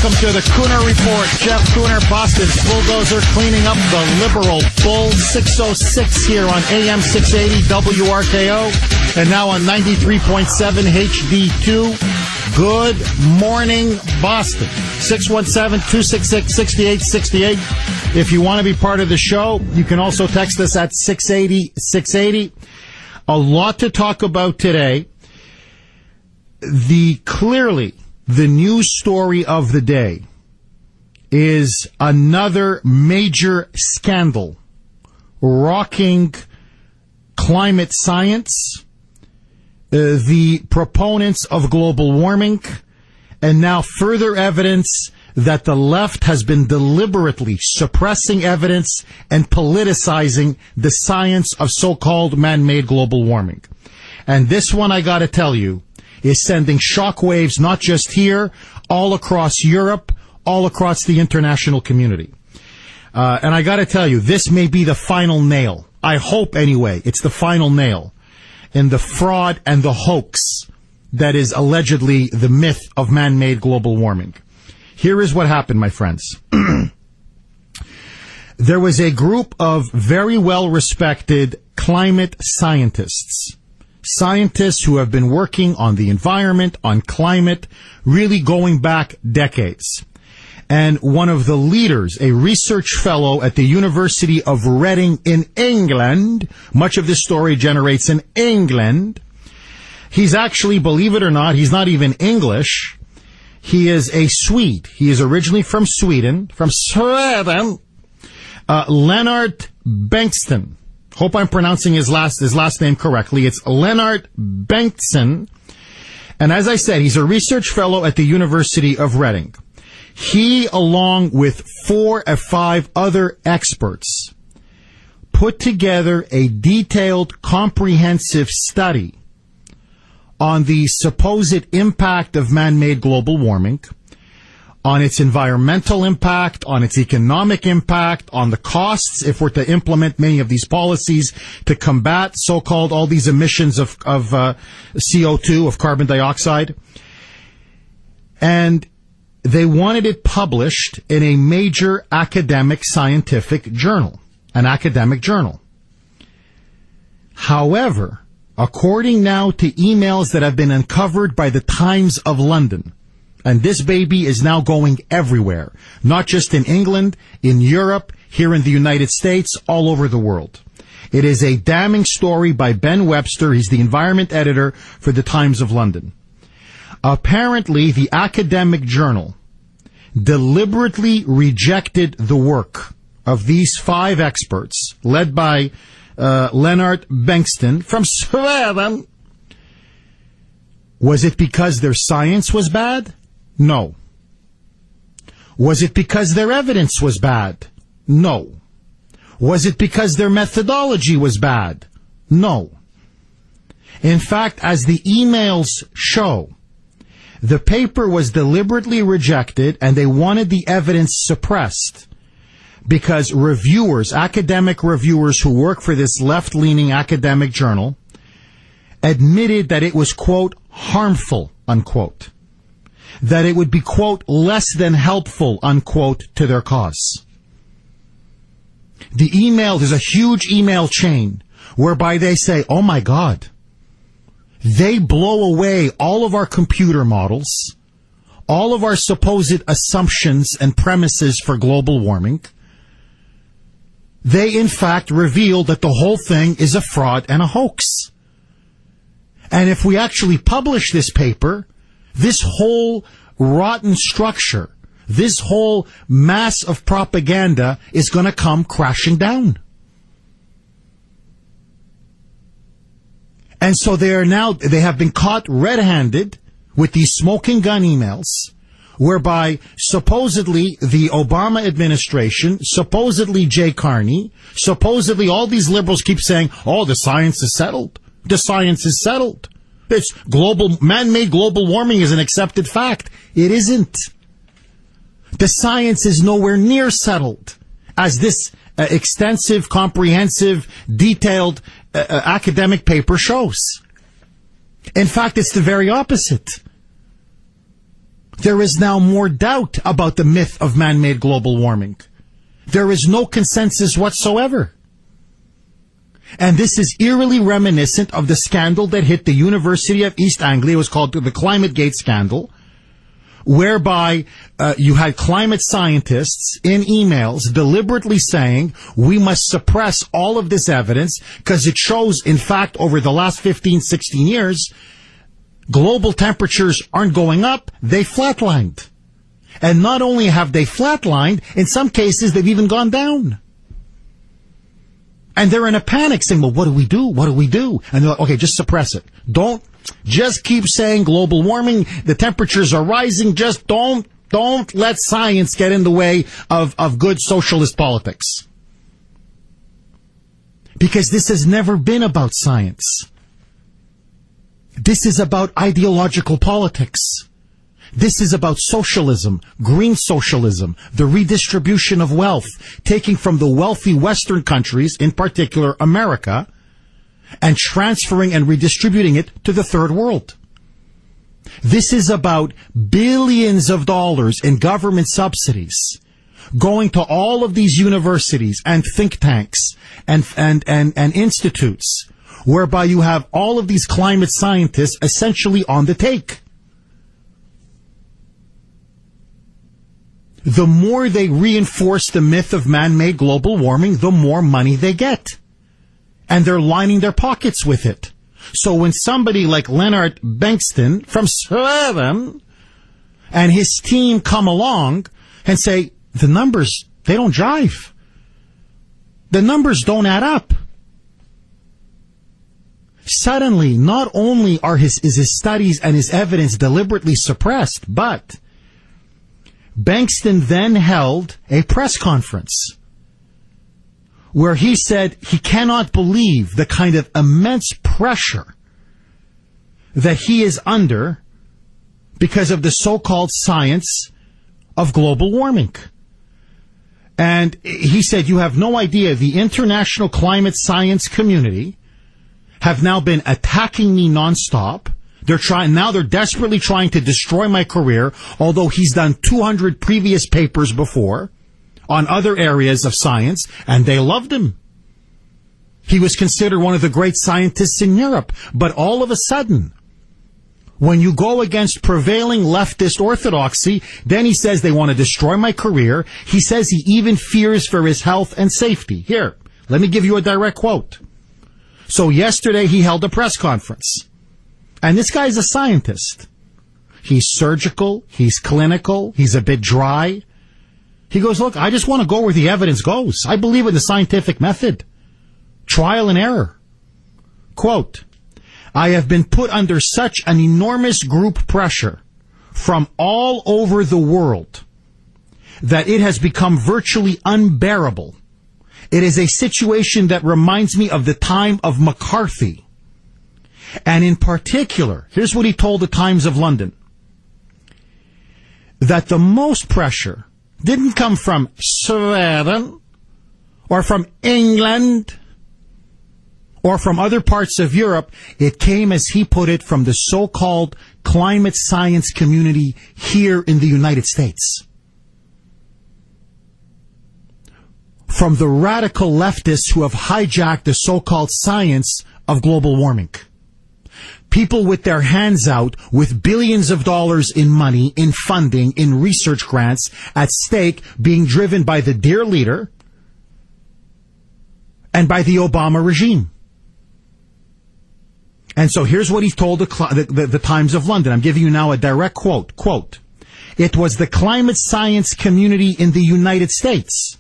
Welcome to the Kuhner Report. Jeff Kuhner, Boston's bulldozer, cleaning up the liberal bull. 6:06 here on AM 680 WRKO, and now on 93.7 HD2. Good morning, Boston. 617-266-6868. If you want to be part of the show, you can also text us at 680-680. A lot to talk about today. Clearly, the news story of the day is another major scandal rocking climate science, the proponents of global warming, and now further evidence that the left has been deliberately suppressing evidence and politicizing the science of so-called man-made global warming. And this one, I gotta tell you, is sending shockwaves not just here, all across Europe, all across the international community. And I gotta tell you, this may be the final nail. I hope, anyway, it's the final nail in the fraud and the hoax that is allegedly the myth of man-made global warming. Here is what happened, my friends. There was a group of very well-respected climate scientists who have been working on the environment, on climate, really going back decades. And one of the leaders, a research fellow at the University of Reading in England, much of this story generates in England. He's actually, believe it or not, he's not even English. He is a Swede. He is originally from Sweden. Lennart Bengtsson. Hope I'm pronouncing his last name correctly. It's Lennart Bengtsson. And as I said, he's a research fellow at the University of Reading. He, along with 4 or 5 other experts, put together a detailed, comprehensive study on the supposed impact of man-made global warming, on its environmental impact, on its economic impact, on the costs if we're to implement many of these policies to combat so-called all these emissions of CO2, of carbon dioxide. And they wanted it published in a major academic scientific journal, an academic journal. However, according now to emails that have been uncovered by the Times of London, and this baby is now going everywhere, not just in England, in Europe, here in the United States, all over the world. It is a damning story by Ben Webster. He's the environment editor for the Times of London. Apparently, the academic journal deliberately rejected the work of these 5 experts, led by Lennart Bengtsson from Sweden. Was it because their science was bad? No. Was it because their evidence was bad? No. Was it because their methodology was bad? No. In fact, as the emails show, the paper was deliberately rejected and they wanted the evidence suppressed because reviewers, academic reviewers who work for this left-leaning academic journal, admitted that it was, quote, harmful, unquote. That it would be, quote, less than helpful, unquote, to their cause. The email, there's a huge email chain whereby they say, oh my God, they blow away all of our computer models, all of our supposed assumptions and premises for global warming. They, in fact, reveal that the whole thing is a fraud and a hoax. And if we actually publish this paper, this whole rotten structure, this whole mass of propaganda is going to come crashing down. And so they have been caught red-handed with these smoking gun emails, whereby supposedly the Obama administration, supposedly Jay Carney, supposedly all these liberals keep saying, oh, the science is settled. The science is settled. It's man-made global warming is an accepted fact. It isn't. The science is nowhere near settled, as this extensive, comprehensive, detailed academic paper shows. In fact, it's the very opposite. There is now more doubt about the myth of man-made global warming. There is no consensus whatsoever. And this is eerily reminiscent of the scandal that hit the University of East Anglia. It was called the Climate Gate scandal, whereby you had climate scientists in emails deliberately saying we must suppress all of this evidence because it shows, in fact, over the last 15, 16 years, global temperatures aren't going up, they flatlined. And not only have they flatlined, in some cases they've even gone down. And they're in a panic saying, well, what do we do? What do we do? And they're like, okay, just suppress it. Don't just keep saying global warming, the temperatures are rising, just don't let science get in the way of good socialist politics. Because this has never been about science. This is about ideological politics. This is about socialism, green socialism, the redistribution of wealth, taking from the wealthy Western countries, in particular America, and transferring and redistributing it to the third world. This is about billions of dollars in government subsidies going to all of these universities and think tanks and institutes, whereby you have all of these climate scientists essentially on the take. The more they reinforce the myth of man-made global warming, the more money they get. And they're lining their pockets with it. So when somebody like Leonard Bengtsson from Sweden and his team come along and say, the numbers, they don't jive. The numbers don't add up. Suddenly, not only is his studies and his evidence deliberately suppressed, but Bengtsson then held a press conference where he said he cannot believe the kind of immense pressure that he is under because of the so-called science of global warming. And he said, you have no idea, the international climate science community have now been attacking me nonstop. They're desperately trying to destroy my career, although he's done 200 previous papers before on other areas of science, and they loved him. He was considered one of the great scientists in Europe. But all of a sudden, when you go against prevailing leftist orthodoxy, then he says they want to destroy my career. He says he even fears for his health and safety. Here, let me give you a direct quote. So yesterday he held a press conference. And this guy's a scientist. He's surgical, he's clinical, he's a bit dry. He goes, look, I just want to go where the evidence goes. I believe in the scientific method. Trial and error. Quote, I have been put under such an enormous group pressure from all over the world that it has become virtually unbearable. It is a situation that reminds me of the time of McCarthy. And in particular, here's what he told the Times of London, that the most pressure didn't come from Sweden or from England or from other parts of Europe. It came, as he put it, from the so-called climate science community here in the United States. From the radical leftists who have hijacked the so-called science of global warming. People with their hands out, with billions of dollars in money, in funding, in research grants at stake, being driven by the dear leader and by the Obama regime. And so here's what he told the Times of London. I'm giving you now a direct quote. Quote, it was the climate science community in the United States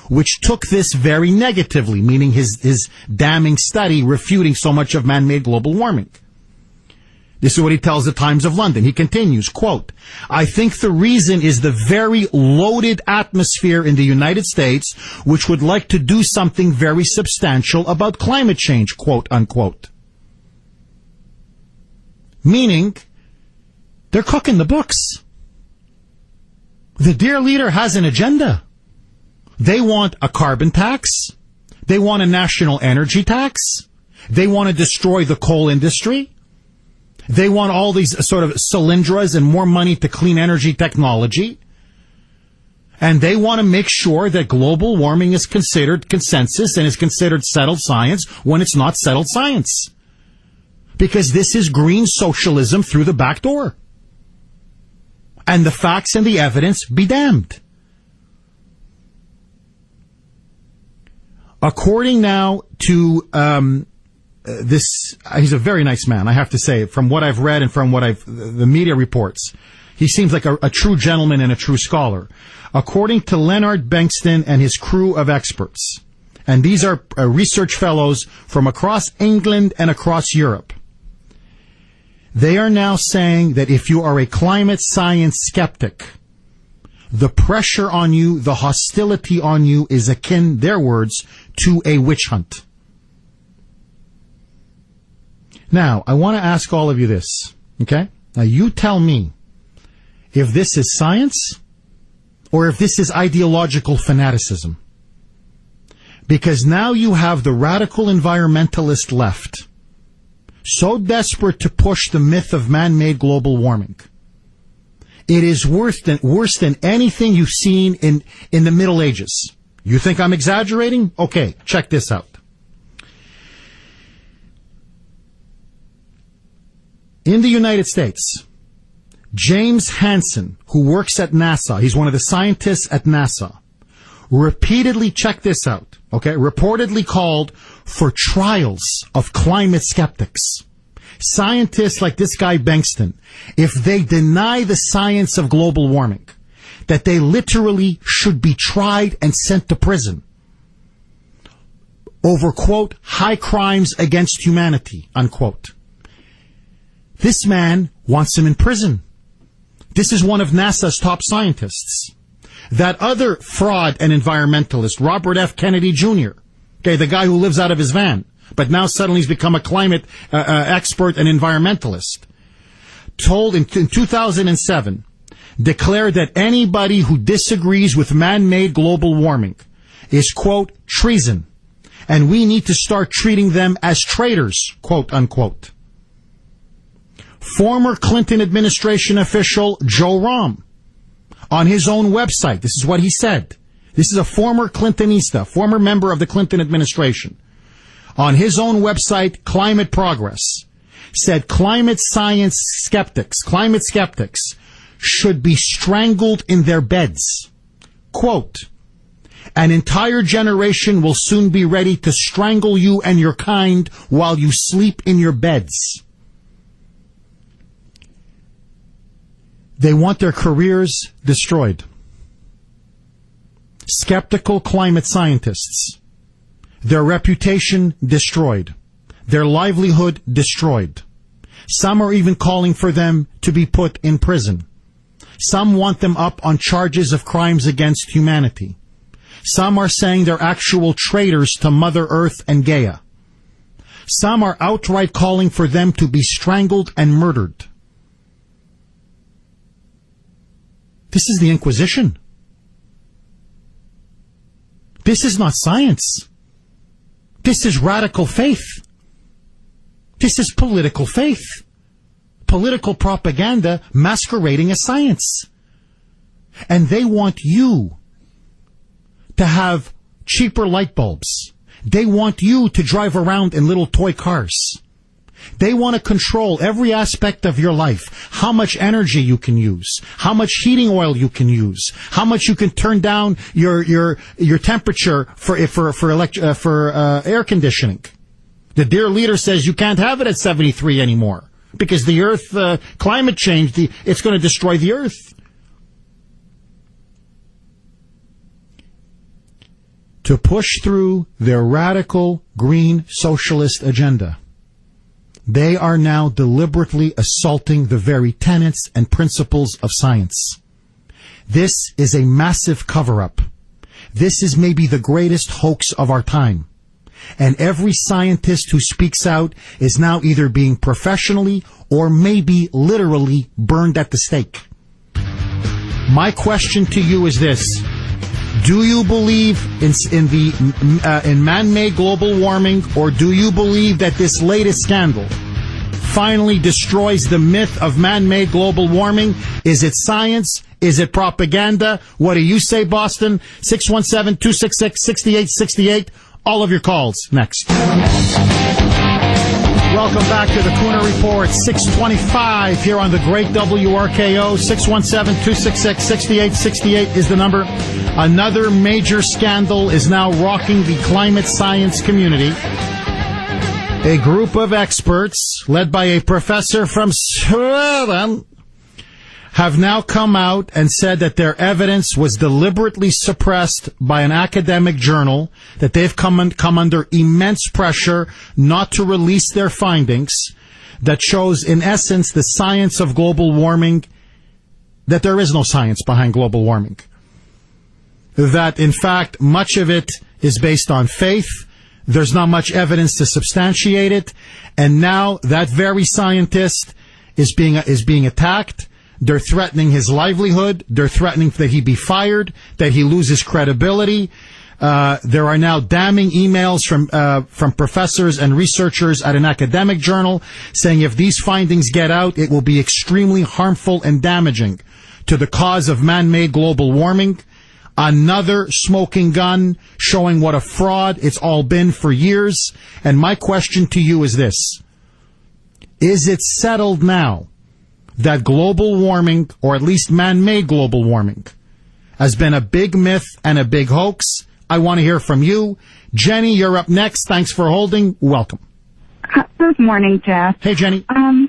which took this very negatively, meaning his damning study refuting so much of man-made global warming. This is what he tells the Times of London. He continues, quote, I think the reason is the very loaded atmosphere in the United States, which would like to do something very substantial about climate change, quote, unquote. Meaning, they're cooking the books. The dear leader has an agenda. They want a carbon tax. They want a national energy tax. They want to destroy the coal industry. They want all these sort of cylindras and more money to clean energy technology. And they want to make sure that global warming is considered consensus and is considered settled science when it's not settled science. Because this is green socialism through the back door. And the facts and the evidence be damned. According now to he's a very nice man, I have to say, from what I've read and from what the media reports. He seems like a true gentleman and a true scholar. According to Leonard Bengtson and his crew of experts, and these are research fellows from across England and across Europe, they are now saying that if you are a climate science skeptic, the pressure on you, the hostility on you is akin, their words, to a witch hunt. Now, I want to ask all of you this, okay? Now, you tell me if this is science or if this is ideological fanaticism. Because now you have the radical environmentalist left so desperate to push the myth of man-made global warming. It is worse than anything you've seen in the Middle Ages. You think I'm exaggerating? Okay, check this out. In the United States, James Hansen, who works at NASA, he's one of the scientists at NASA, repeatedly, check this out, okay, reportedly called for trials of climate skeptics. Scientists like this guy Bengtson, if they deny the science of global warming, that they literally should be tried and sent to prison over, quote, high crimes against humanity, unquote. This man wants him in prison. This is one of NASA's top scientists. That other fraud and environmentalist, Robert F. Kennedy Jr., okay, the guy who lives out of his van, but now suddenly he's become a climate expert and environmentalist, told in 2007, declared that anybody who disagrees with man-made global warming is, quote, treason, and we need to start treating them as traitors, quote, unquote. Former Clinton administration official Joe Rahm, on his own website, this is what he said. This is a former Clintonista, former member of the Clinton administration. On his own website, Climate Progress, said climate skeptics should be strangled in their beds. Quote, an entire generation will soon be ready to strangle you and your kind while you sleep in your beds. They want their careers destroyed. Skeptical climate scientists, their reputation destroyed, their livelihood destroyed. Some are even calling for them to be put in prison. Some want them up on charges of crimes against humanity. Some are saying they're actual traitors to Mother Earth and Gaia. Some are outright calling for them to be strangled and murdered. This is the Inquisition. This is not science. This is radical faith. This is political faith. Political propaganda masquerading as science. And they want you to have cheaper light bulbs. They want you to drive around in little toy cars. They want to control every aspect of your life. How much energy you can use, how much heating oil you can use, how much you can turn down your temperature for air conditioning. The dear leader says you can't have it at 73 anymore because the Earth, climate change, it's going to destroy the Earth. To push through their radical green socialist agenda, they are now deliberately assaulting the very tenets and principles of science. This is a massive cover-up. This is maybe the greatest hoax of our time. And every scientist who speaks out is now either being professionally or maybe literally burned at the stake. My question to you is this. Do you believe in man-made global warming, or do you believe that this latest scandal finally destroys the myth of man-made global warming? Is it science? Is it propaganda? What do you say, Boston? 617-266-6868. All of your calls next. Welcome back to the Kuhner Report, 625 here on the great WRKO. 617-266-6868 is the number. Another major scandal is now rocking the climate science community. A group of experts, led by a professor from Sweden, have now come out and said that their evidence was deliberately suppressed by an academic journal, that they've come under immense pressure not to release their findings, that shows, in essence, the science of global warming, that there is no science behind global warming. That, in fact, much of it is based on faith. There's not much evidence to substantiate it. And now that very scientist is being attacked. They're threatening his livelihood. They're threatening that he be fired, that he loses credibility. There are now damning emails from professors and researchers at an academic journal saying if these findings get out, it will be extremely harmful and damaging to the cause of man-made global warming. Another smoking gun showing what a fraud it's all been for years. And my question to you is this. Is it settled now that global warming, or at least man-made global warming, has been a big myth and a big hoax? I want to hear from you. Jenny, you're up next. Thanks for holding. Welcome. Good morning, Jeff. Hey, Jenny. I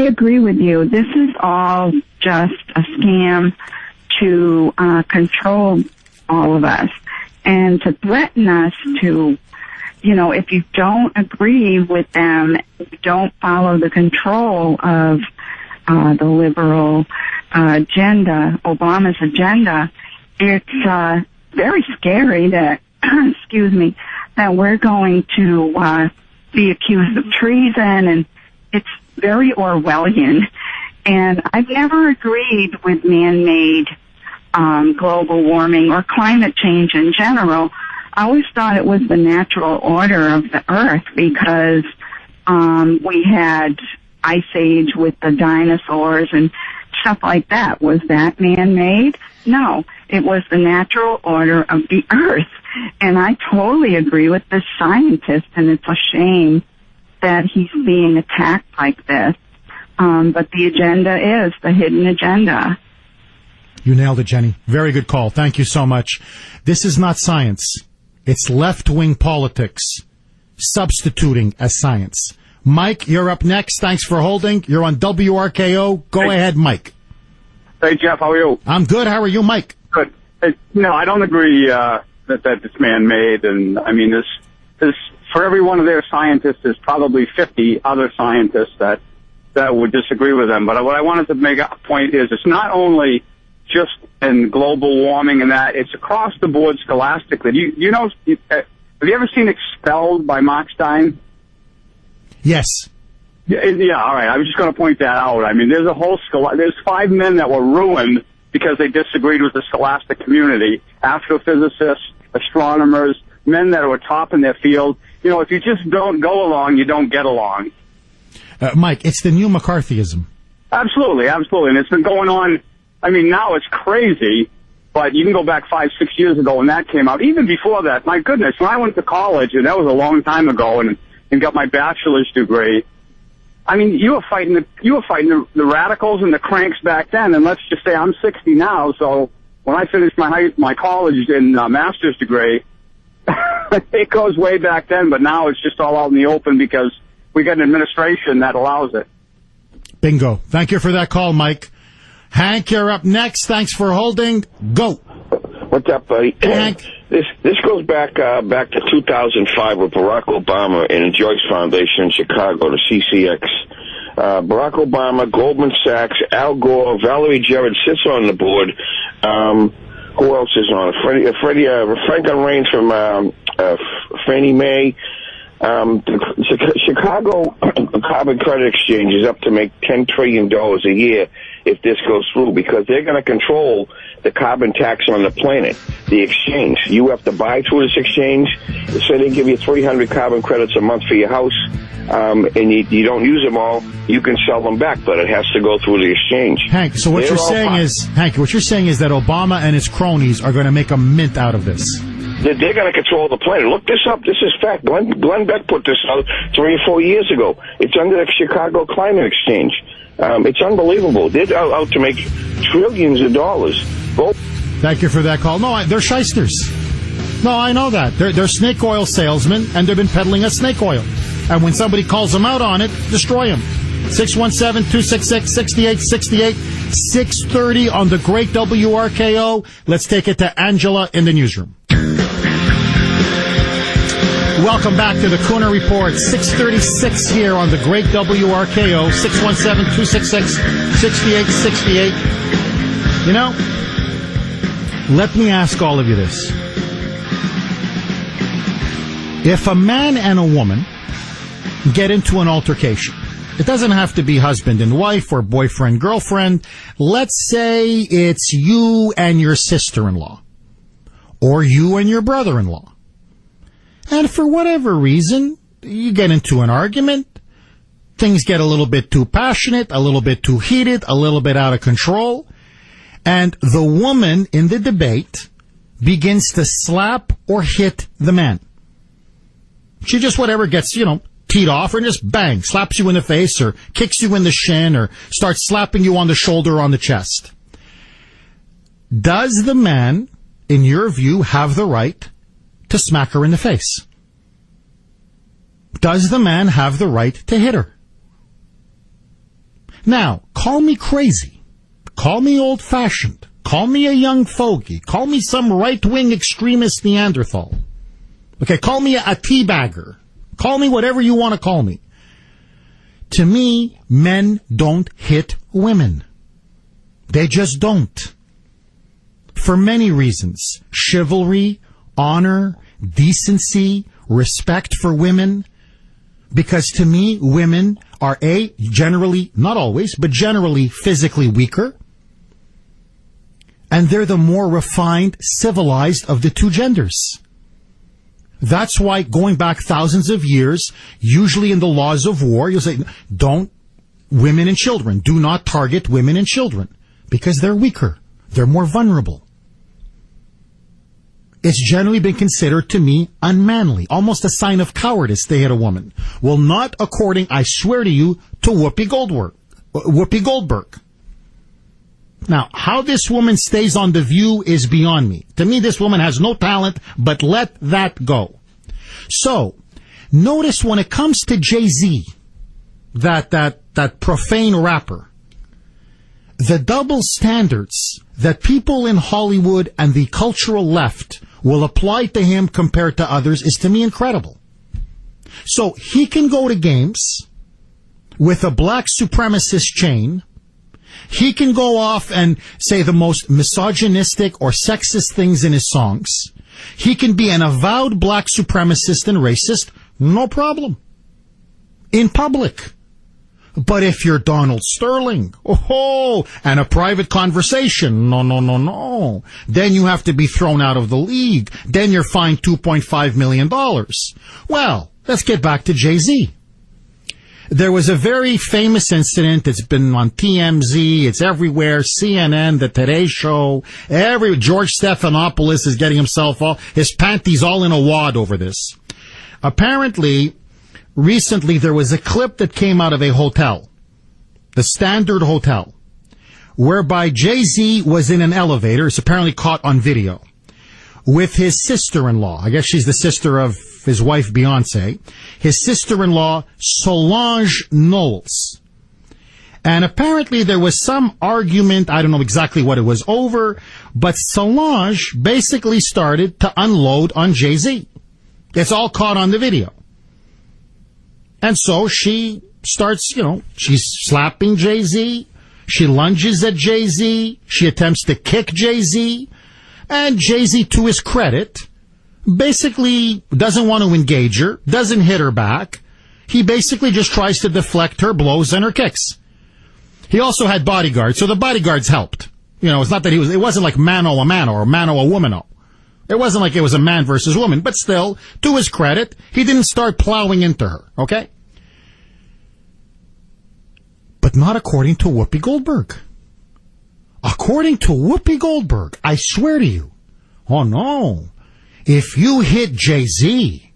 agree with you. This is all just a scam to control all of us and to threaten us to, if you don't agree with them, you don't follow the control of the liberal agenda, Obama's agenda, it's very scary that, that we're going to be accused of treason, and it's very Orwellian. And I've never agreed with man-made global warming or climate change in general. I always thought it was the natural order of the earth because we had ice age with the dinosaurs and stuff like that. Was that man-made? No, it was the natural order of the earth. And I totally agree with this scientist, and it's a shame that he's being attacked like this. But the agenda is the hidden agenda. You nailed it, Jenny. Very good call. Thank you so much. This is not science. It's left-wing politics substituting as science. Mike, you're up next. Thanks for holding. You're on WRKO. Go ahead, Mike. Hey, Jeff, how are you? I'm good. How are you, Mike? Good. Hey, I don't agree that it's man-made. And, I mean, there's for every one of their scientists, there's probably 50 other scientists that would disagree with them. But what I wanted to make a point is it's not only just in global warming and that, it's across the board scholastically. Have you ever seen Expelled by Mark Stein? Yes. Yeah, all right. I was just going to point that out. I mean, there's there's 5 men that were ruined because they disagreed with the scholastic community. Astrophysicists, astronomers, men that were top in their field. If you just don't go along, you don't get along. Mike, it's the new McCarthyism. Absolutely. And it's been going on. I mean, now it's crazy, but you can go back 5-6 years ago when that came out. Even before that, my goodness, when I went to college, and that was a long time ago, and got my bachelor's degree, I mean, you were fighting the radicals and the cranks back then. And let's just say I'm 60 now, so when I finished my college and master's degree, it goes way back then. But now it's just all out in the open because we got an administration that allows it. Bingo. Thank you for that call, Mike. Hank, you're up next. Thanks for holding. Go. What's up, buddy? Hank. This goes back to 2005 with Barack Obama and the Joyce Foundation in Chicago, the CCX. Barack Obama, Goldman Sachs, Al Gore, Valerie Jarrett sits on the board. Who else is on it? Frank Raines from Fannie Mae. The Chicago Carbon Credit Exchange is up to make $10 trillion a year, if this goes through, because they're going to control the carbon tax on the planet, the exchange. You have to buy through this exchange. So they give you 300 carbon credits a month for your house, and you don't use them all. You can sell them back, but it has to go through the exchange. Hank, so what you're saying is that Obama and his cronies are going to make a mint out of this. They're going to control the planet. Look this up. This is fact. Glenn Beck put this out 3 or 4 years ago. It's under the Chicago Climate Exchange. It's unbelievable. They're out to make trillions of dollars. Thank you for that call. No, they're shysters. No, I know that. They're snake oil salesmen, and they've been peddling us snake oil. And when somebody calls them out on it, destroy them. 617-266-6868, 6:30 on the great WRKO. Let's take it to Angela in the newsroom. Welcome back to the Kuhner Report, 6:36 here on the great WRKO, 617-266-6868. You know, let me ask all of you this. If a man and a woman get into an altercation, it doesn't have to be husband and wife or boyfriend, girlfriend. Let's say it's you and your sister-in-law, or you and your brother-in-law. And for whatever reason, you get into an argument. Things get a little bit too passionate, a little bit too heated, a little bit out of control. And the woman in the debate begins to slap or hit the man. She just whatever gets, teed off, or just bang, slaps you in the face or kicks you in the shin or starts slapping you on the shoulder or on the chest. Does the man, in your view, have the right to smack her in the face? Does the man have the right to hit her? Now, call me crazy. Call me old-fashioned. Call me a young fogey. Call me some right-wing extremist Neanderthal. Okay, call me a teabagger. Call me whatever you want to call me. To me, men don't hit women. They just don't. For many reasons. Chivalry, honor, decency, respect for women. Because to me, women are generally, not always, but generally physically weaker. And they're the more refined, civilized of the two genders. That's why, going back thousands of years, usually in the laws of war, you'll say, women and children, do not target women and children, because they're weaker. They're more vulnerable. It's generally been considered, to me, unmanly, almost a sign of cowardice to hit a woman. Well, not according, I swear to you, to Whoopi Goldberg. Now, how this woman stays on The View is beyond me. To me, this woman has no talent, but let that go. So, notice when it comes to Jay-Z, that profane rapper, the double standards that people in Hollywood and the cultural left will apply to him compared to others is, to me, incredible. So, he can go to games with a black supremacist chain. He can go off and say the most misogynistic or sexist things in his songs. He can be an avowed black supremacist and racist, no problem, in public. But if you're Donald Sterling, and a private conversation, no, then you have to be thrown out of the league. Then you're fined $2.5 million. Well, let's get back to Jay-Z. There was a very famous incident. It's been on TMZ. It's everywhere. CNN, the Today Show. George Stephanopoulos is getting himself his panties all in a wad over this. Apparently, recently there was a clip that came out of a hotel, the Standard Hotel, whereby Jay-Z was in an elevator. It's apparently caught on video with his sister-in-law. I guess she's the sister of his wife, Beyonce, his sister-in-law, Solange Knowles. And apparently there was some argument, I don't know exactly what it was over, but Solange basically started to unload on Jay-Z. It's all caught on the video. And so she starts, she's slapping Jay-Z, she lunges at Jay-Z, she attempts to kick Jay-Z, and Jay-Z, to his credit, basically doesn't want to engage her, doesn't hit her back. He basically just tries to deflect her blows and her kicks. He also had bodyguards, so the bodyguards helped. You know, it's not that it wasn't like mano a mano or mano a womano. It wasn't like it was a man versus woman, but still, to his credit, he didn't start plowing into her, okay? But not according to Whoopi Goldberg. According to Whoopi Goldberg, I swear to you, oh no, if you hit Jay-Z,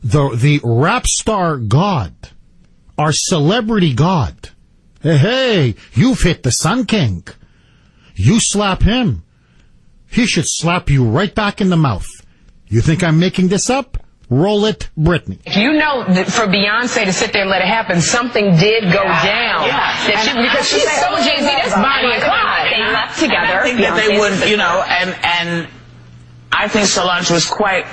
the rap star god, our celebrity god, hey, you've hit the Sun King. You slap him, he should slap you right back in the mouth. You think I'm making this up? Roll it, Britney. You know, for Beyonce to sit there and let it happen, something did go down. Yeah. Because she's so Jay-Z, that's Bonnie and Clyde. They left together. I think that they would, you know, and I think Solange was quite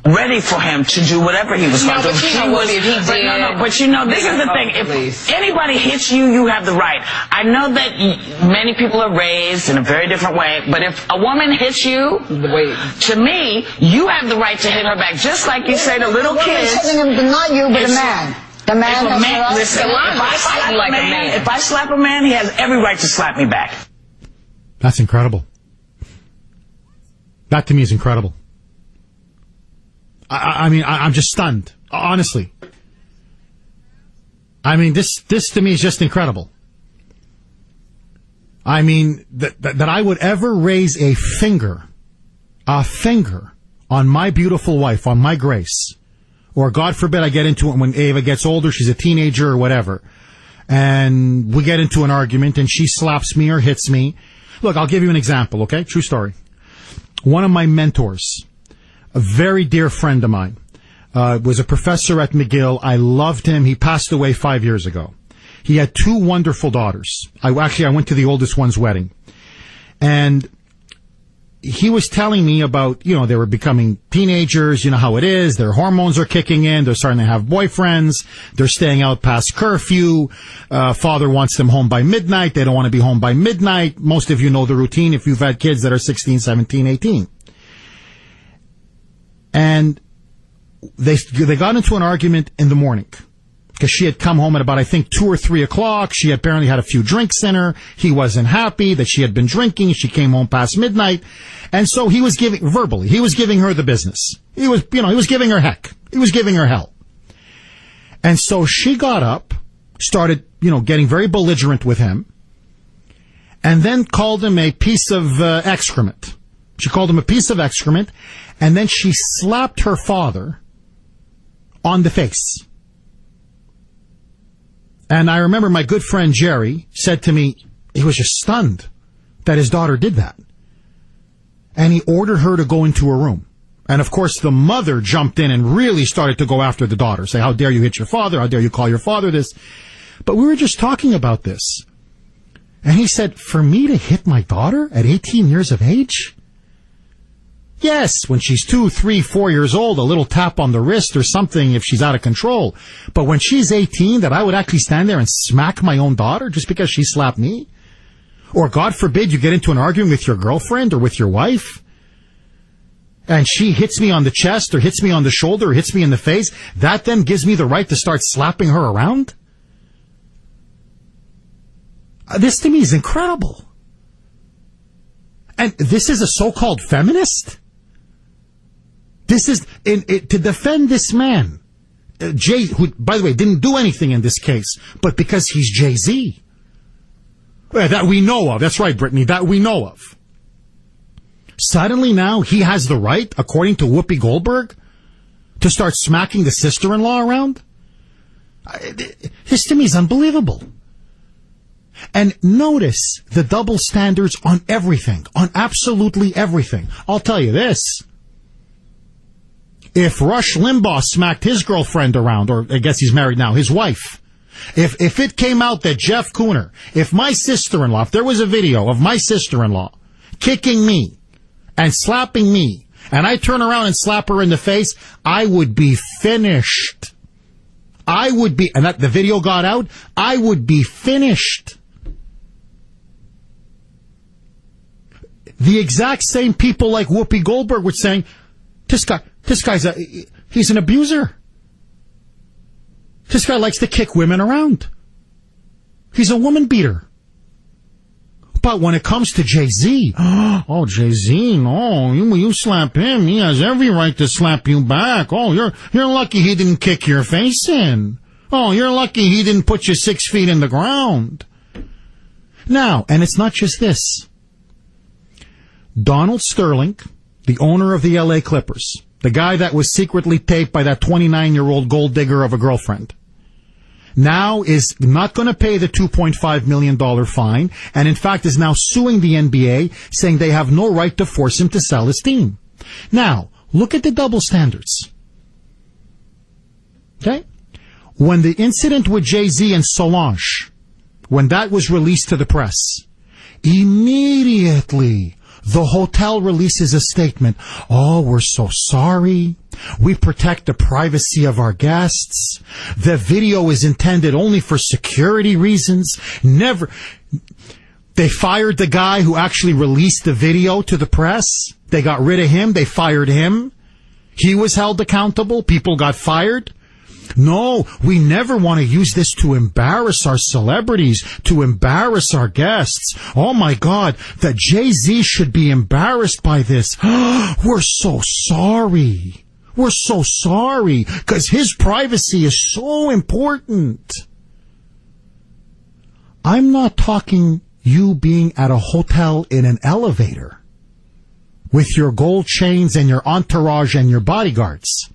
ready for him to do whatever he was going to do. But you know, this is the thing. If anybody hits you, you have the right. I know that many people are raised in a very different way, but if a woman hits you, to me, you have the right to hit her back. Just like you say to little kids. Not you, but a man. The man has the right. Listen, if I slap a man, he has every right to slap me back. That's incredible. That to me is incredible. I mean, I'm just stunned, honestly. I mean, this to me is just incredible. I mean, that I would ever raise a finger on my beautiful wife, on my Grace, or God forbid I get into it when Ava gets older, she's a teenager or whatever, and we get into an argument and she slaps me or hits me. Look, I'll give you an example, okay? True story. One of my mentors, a very dear friend of mine, was a professor at McGill. I loved him. He passed away 5 years ago. He had two wonderful daughters. I went to the oldest one's wedding. And he was telling me about, you know, they were becoming teenagers. You know how it is. Their hormones are kicking in. They're starting to have boyfriends. They're staying out past curfew. Father wants them home by midnight. They don't want to be home by midnight. Most of you know the routine if you've had kids that are 16, 17, 18. And they got into an argument in the morning because she had come home at about, I think, 2 or 3 o'clock. She apparently had a few drinks in her. He wasn't happy that she had been drinking. She came home past midnight. And so he was giving her the business. He was giving her heck. He was giving her hell. And so she got up, started, getting very belligerent with him, and then called him a piece of excrement. She called him a piece of excrement, and then she slapped her father on the face. And I remember my good friend Jerry said to me, he was just stunned that his daughter did that. And he ordered her to go into a room. And of course the mother jumped in and really started to go after the daughter, say, how dare you hit your father? How dare you call your father this? But we were just talking about this. And he said, for me to hit my daughter at 18 years of age? Yes, when she's 2, 3, 4 years old, a little tap on the wrist or something if she's out of control. But when she's 18, that I would actually stand there and smack my own daughter just because she slapped me? Or God forbid you get into an argument with your girlfriend or with your wife, and she hits me on the chest or hits me on the shoulder or hits me in the face, that then gives me the right to start slapping her around? This to me is incredible. And this is a so-called feminist? This is, to defend this man, Jay, who, by the way, didn't do anything in this case, but because he's Jay-Z. That we know of. That's right, Brittany, that we know of. Suddenly now he has the right, according to Whoopi Goldberg, to start smacking the sister-in-law around? This to me is unbelievable. And notice the double standards on everything, on absolutely everything. I'll tell you this. If Rush Limbaugh smacked his girlfriend around, or I guess he's married now, his wife, if it came out that Jeff Kuhner, if my sister-in-law, if there was a video of my sister-in-law kicking me and slapping me, and I turn around and slap her in the face, I would be finished. I would be, and that the video got out, I would be finished. The exact same people like Whoopi Goldberg were saying, this guy's he's an abuser. This guy likes to kick women around. He's a woman beater. But when it comes to Jay-Z, oh, Jay-Z, no, you slap him, he has every right to slap you back. Oh, you're lucky he didn't kick your face in. Oh, you're lucky he didn't put you 6 feet in the ground. Now, and it's not just this. Donald Sterling, the owner of the LA Clippers, the guy that was secretly taped by that 29-year-old gold digger of a girlfriend, now is not going to pay the $2.5 million fine, and in fact is now suing the NBA, saying they have no right to force him to sell his team. Now, look at the double standards. Okay? When the incident with Jay-Z and Solange, when that was released to the press, immediately the hotel releases a statement. Oh, we're so sorry. We protect the privacy of our guests. The video is intended only for security reasons. They fired the guy who actually released the video to the press. They got rid of him. They fired him. He was held accountable. People got fired. No, we never want to use this to embarrass our celebrities, to embarrass our guests. Oh my God, that Jay-Z should be embarrassed by this. We're so sorry. We're so sorry, because his privacy is so important. I'm not talking you being at a hotel in an elevator with your gold chains and your entourage and your bodyguards.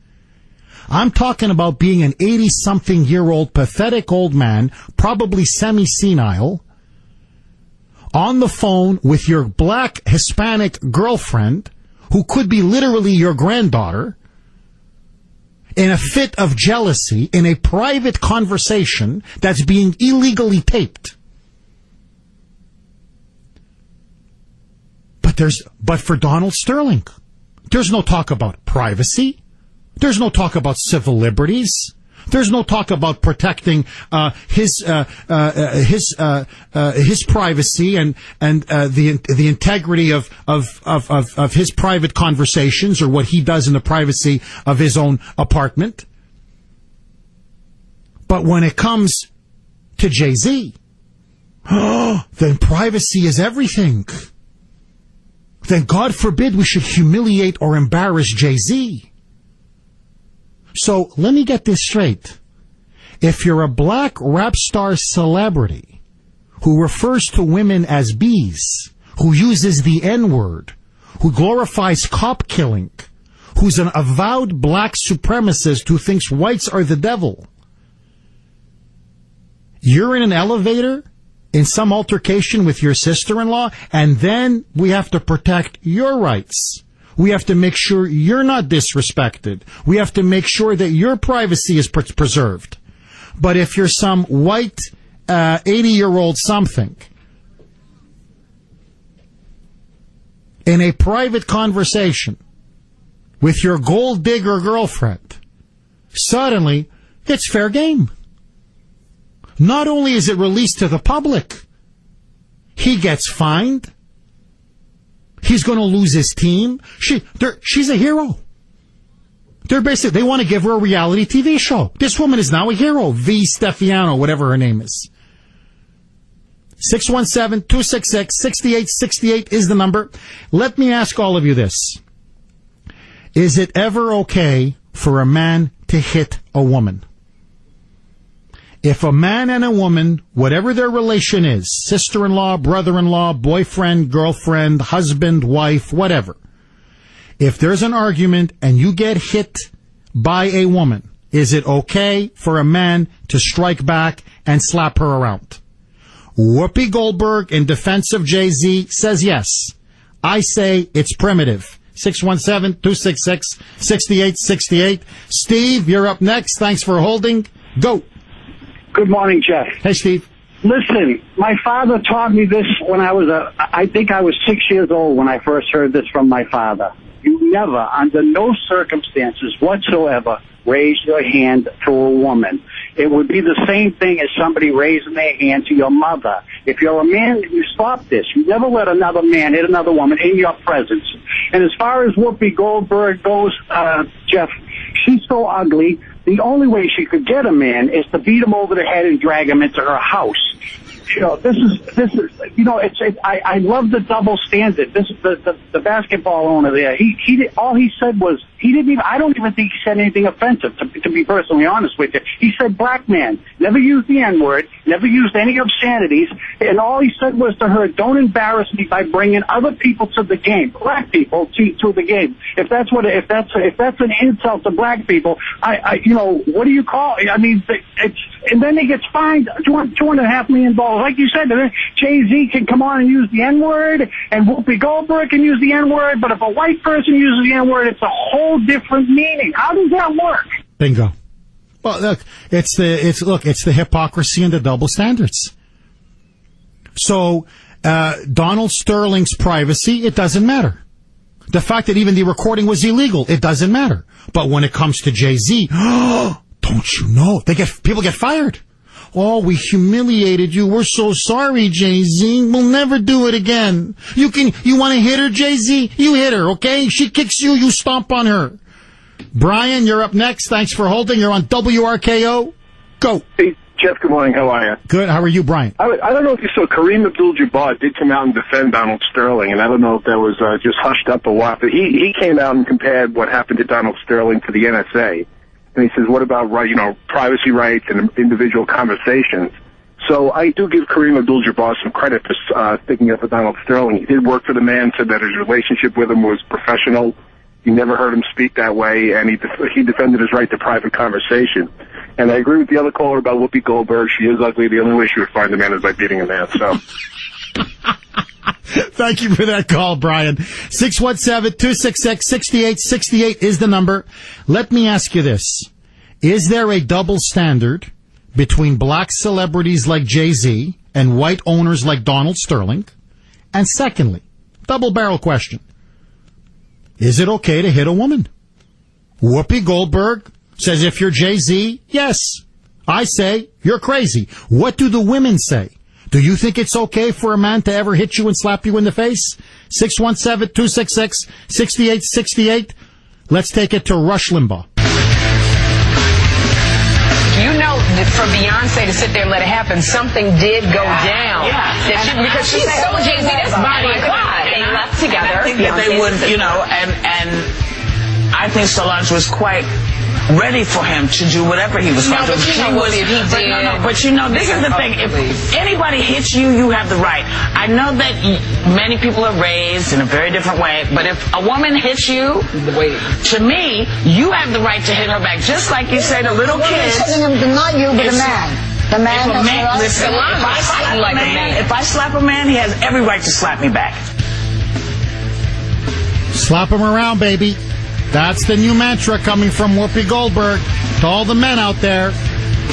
I'm talking about being an 80-something-year-old pathetic old man, probably semi-senile, on the phone with your black Hispanic girlfriend, who could be literally your granddaughter, in a fit of jealousy, in a private conversation that's being illegally taped. But for Donald Sterling, there's no talk about privacy. There's no talk about civil liberties. There's no talk about protecting his privacy and the integrity of his private conversations, or what he does in the privacy of his own apartment. But when it comes to Jay-Z, then privacy is everything. Then God forbid we should humiliate or embarrass Jay-Z. So let me get this straight. If you're a black rap star celebrity who refers to women as bees, who uses the N-word, who glorifies cop killing, who's an avowed black supremacist who thinks whites are the devil, you're in an elevator in some altercation with your sister-in-law, and then we have to protect your rights. We have to make sure you're not disrespected. We have to make sure that your privacy is preserved. But if you're some white 80-year-old something in a private conversation with your gold digger girlfriend, suddenly it's fair game. Not only is it released to the public, he gets fined. He's going to lose his team. She's a hero. They want to give her a reality TV show. This woman is now a hero. V. Stefano, whatever her name is. 617-266-6868 is the number. Let me ask all of you this. Is it ever okay for a man to hit a woman? If a man and a woman, whatever their relation is, sister-in-law, brother-in-law, boyfriend, girlfriend, husband, wife, whatever, if there's an argument and you get hit by a woman, is it okay for a man to strike back and slap her around? Whoopi Goldberg, in defense of Jay-Z, says yes. I say it's primitive. 617-266-6868. Steve, you're up next. Thanks for holding. Go. Good morning, Jeff. Hey, Steve. Listen, my father taught me this when I think I was 6 years old when I first heard this from my father. You never, under no circumstances whatsoever, raise your hand to a woman. It would be the same thing as somebody raising their hand to your mother. If you're a man, you stop this. You never let another man hit another woman in your presence. And as far as Whoopi Goldberg goes, Jeff, she's so ugly. The only way she could get a man is to beat him over the head and drag him into her house. this is, I love the double standard. This the basketball owner there. All he said was, I don't even think he said anything offensive, to be personally honest with you. He said black man, never used the N-word, never used any obscenities, and all he said was to her, don't embarrass me by bringing other people to the game, black people to the game. If that's an insult to black people, what do you call it? I mean, and then he gets fined $2.5 million. Like you said, Jay-Z can come on and use the N-word, and Whoopi Goldberg can use the N-word, but if a white person uses the N-word, it's a whole different meaning. How does that work? Bingo. Well, look, it's the hypocrisy and the double standards. So, Donald Sterling's privacy, it doesn't matter. The fact that even the recording was illegal, it doesn't matter. But when it comes to Jay-Z, don't you know, people get fired. Oh, we humiliated you. We're so sorry, Jay-Z. We'll never do it again. You want to hit her, Jay-Z? You hit her, okay? She kicks you, you stomp on her. Brian, you're up next. Thanks for holding. You're on WRKO. Go. Hey, Jeff, good morning. How are you? Good. How are you, Brian? I don't know if you saw, Kareem Abdul-Jabbar did come out and defend Donald Sterling, and I don't know if that was just hushed up or what, but he came out and compared what happened to Donald Sterling to the NSA. And he says, what about, privacy rights and individual conversations? So I do give Kareem Abdul-Jabbar some credit for sticking up for Donald Sterling. He did work for the man, said that his relationship with him was professional. He never heard him speak that way, and he defended his right to private conversation. And I agree with the other caller about Whoopi Goldberg. She is ugly. The only way she would find a man is by beating a man. So. Thank you for that call, Brian. 617-266-6868 is the number. Let me ask you this. Is there a double standard between black celebrities like Jay-Z and white owners like Donald Sterling? And secondly, double barrel question. Is it okay to hit a woman? Whoopi Goldberg says if you're Jay-Z, yes. I say you're crazy. What do the women say? Do you think it's okay for a man to ever hit you and slap you in the face? 617-266-6868. Let's take it to Rush Limbaugh. You know, for Beyonce to sit there and let it happen, something did go down. Yeah. Because she's so Jay-Z, that's Bonnie and Clyde. They left together. I think that they would, and I think Solange was quite ready for him to do whatever he was going to do. But this is the thing. If anybody hits you, you have the right. I know that many people are raised in a very different way, but if a woman hits you, to me, you have the right to hit her back. Just like you say to little kids. Not you, but the man. The man if I slap a man, he has every right to slap me back. Slap him around, baby. That's the new mantra coming from Whoopi Goldberg to all the men out there.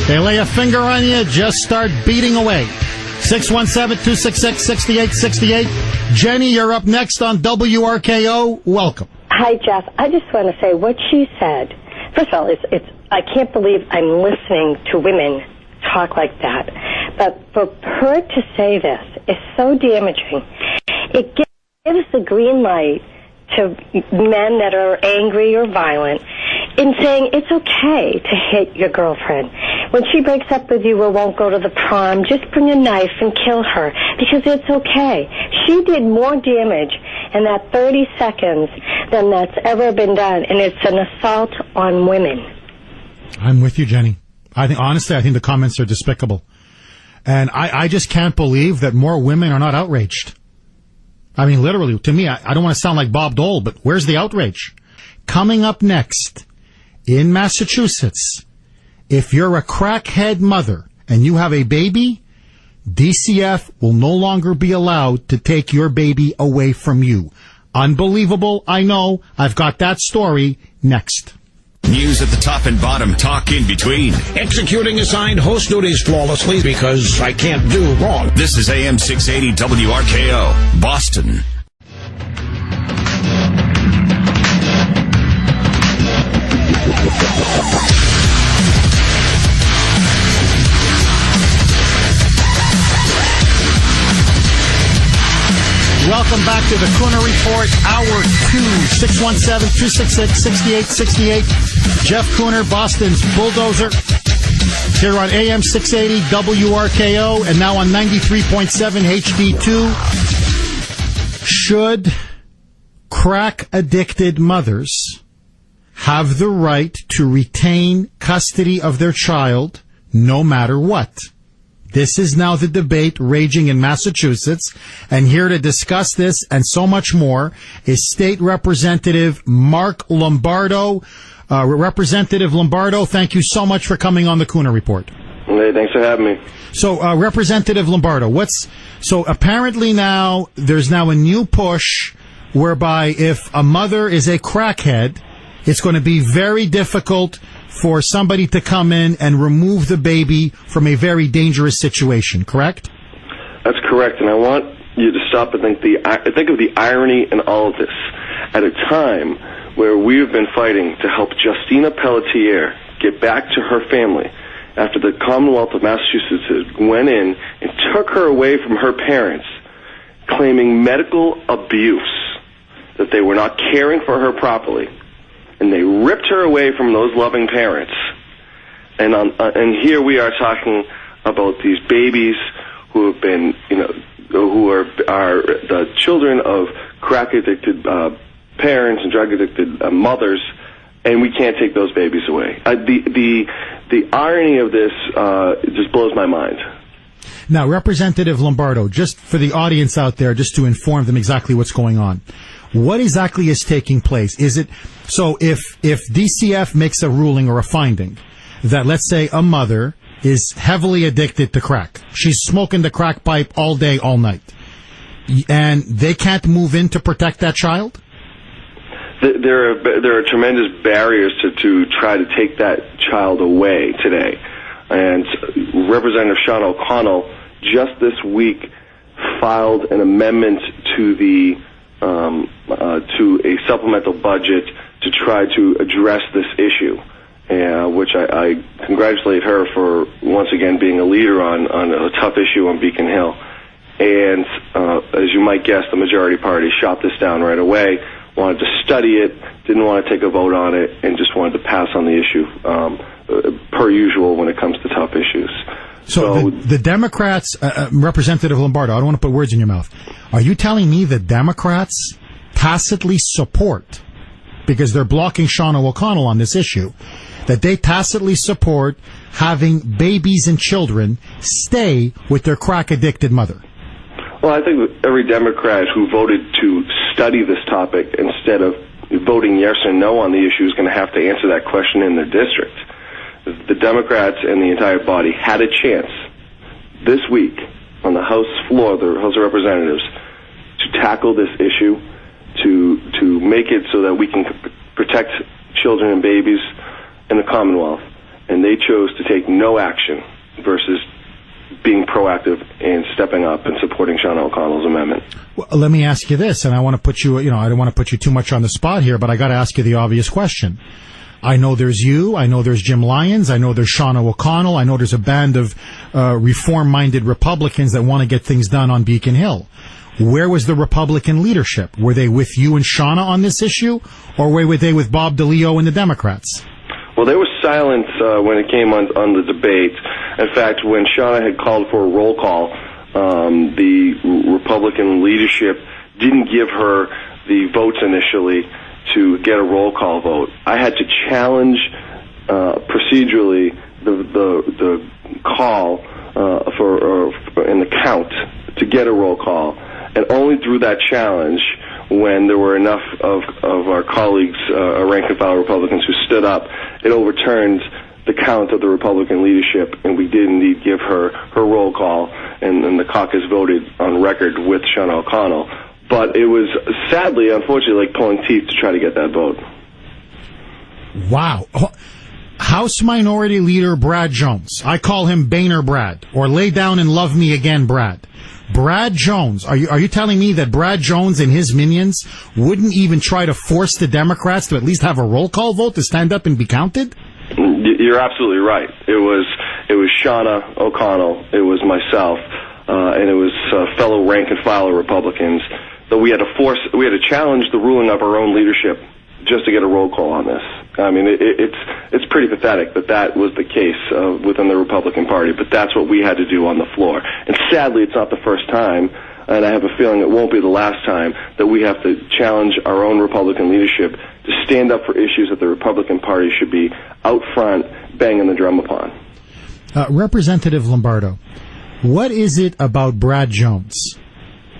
They lay a finger on you, just start beating away. 617-266-6868. Jenny, you're up next on WRKO. Welcome. Hi, Jeff. I just want to say what she said. First of all, I can't believe I'm listening to women talk like that. But for her to say this is so damaging. It gives the green light to men that are angry or violent in saying it's okay to hit your girlfriend. When she breaks up with you or won't go to the prom, just bring a knife and kill her because it's okay. She did more damage in that 30 seconds than that's ever been done, and it's an assault on women. I'm with you, Jenny. I think the comments are despicable. And I just can't believe that more women are not outraged. I mean, literally, to me, I don't want to sound like Bob Dole, but where's the outrage? Coming up next, in Massachusetts, if you're a crackhead mother and you have a baby, DCF will no longer be allowed to take your baby away from you. Unbelievable, I know. I've got that story next. News at the top and bottom, talk in between. Executing assigned host duties flawlessly because I can't do wrong. This is AM 680 WRKO, Boston. Welcome back to the Kuhner Report, Hour 2, 617-266-6868. Jeff Kuhner, Boston's bulldozer. Here on AM 680 WRKO and now on 93.7 HD2. Should crack-addicted mothers have the right to retain custody of their child no matter what? This is now the debate raging in Massachusetts, and here to discuss this and so much more is State Representative Mark Lombardo. Representative Lombardo, thank you so much for coming on the Kuhner Report. Hey, thanks for having me. So, Representative Lombardo, apparently now, there's now a new push whereby if a mother is a crackhead, it's going to be very difficult for somebody to come in and remove the baby from a very dangerous situation, correct? That's correct, and I want you to stop and think of the irony in all of this. At a time where we have been fighting to help Justina Pelletier get back to her family after the Commonwealth of Massachusetts went in and took her away from her parents, claiming medical abuse, that they were not caring for her properly, and they ripped her away from those loving parents. And here we are talking about these babies who have been, who are the children of crack-addicted parents and drug-addicted mothers, and we can't take those babies away. The irony of this just blows my mind. Now, Representative Lombardo, just for the audience out there, just to inform them exactly what's going on. What exactly is taking place? Is it so if DCF makes a ruling or a finding that, let's say, a mother is heavily addicted to crack, she's smoking the crack pipe all day, all night, and they can't move in to protect that child? There are tremendous barriers to try to take that child away today. And Representative Sean O'Connell just this week filed an amendment to a supplemental budget to try to address this issue, which I congratulate her for once again being a leader on a tough issue on Beacon Hill. And as you might guess, the majority party shot this down right away, wanted to study it, didn't want to take a vote on it, and just wanted to pass on the issue, per usual when it comes to tough issues. So the Democrats, Representative Lombardo, I don't want to put words in your mouth. Are you telling me the Democrats tacitly support, because they're blocking Sean O'Connell on this issue, that they tacitly support having babies and children stay with their crack-addicted mother? Well, I think every Democrat who voted to study this topic instead of voting yes or no on the issue is going to have to answer that question in their district. The Democrats and the entire body had a chance this week on the House floor, the House of Representatives, to tackle this issue, to make it so that we can protect children and babies in the Commonwealth. And they chose to take no action versus being proactive and stepping up and supporting Sean O'Connell's amendment. Well, let me ask you this, and I want to put you, I don't want to put you too much on the spot here, but I got to ask you the obvious question. I know there's you, I know there's Jim Lyons, I know there's Sean O'Connell, I know there's a band of reform-minded Republicans that want to get things done on Beacon Hill. Where was the Republican leadership? Were they with you and Shauna on this issue, or were they with Bob DeLeo and the Democrats? Well, there was silence when it came on the debate. In fact, when Shauna had called for a roll call, the Republican leadership didn't give her the votes initially to get a roll call vote. I had to challenge procedurally the call and the count to get a roll call, and only through that challenge, when there were enough of our colleagues, rank and file Republicans, who stood up, it overturned the count of the Republican leadership, and we did indeed give her roll call, and the caucus voted on record with Sean O'Connell. But it was sadly, unfortunately, like pulling teeth to try to get that vote. Wow. House Minority Leader Brad Jones. I call him Boehner Brad, or Lay Down and Love Me Again Brad. Brad Jones. Are you telling me that Brad Jones and his minions wouldn't even try to force the Democrats to at least have a roll call vote to stand up and be counted? You're absolutely right. It was Shauna O'Connell, it was myself, and it was fellow rank and file Republicans. So we had to challenge the ruling of our own leadership just to get a roll call on this. I mean, it's pretty pathetic that was the case within the Republican Party, but that's what we had to do on the floor. And sadly, it's not the first time, and I have a feeling it won't be the last time, that we have to challenge our own Republican leadership to stand up for issues that the Republican Party should be out front banging the drum upon. Representative Lombardo, what is it about Brad Jones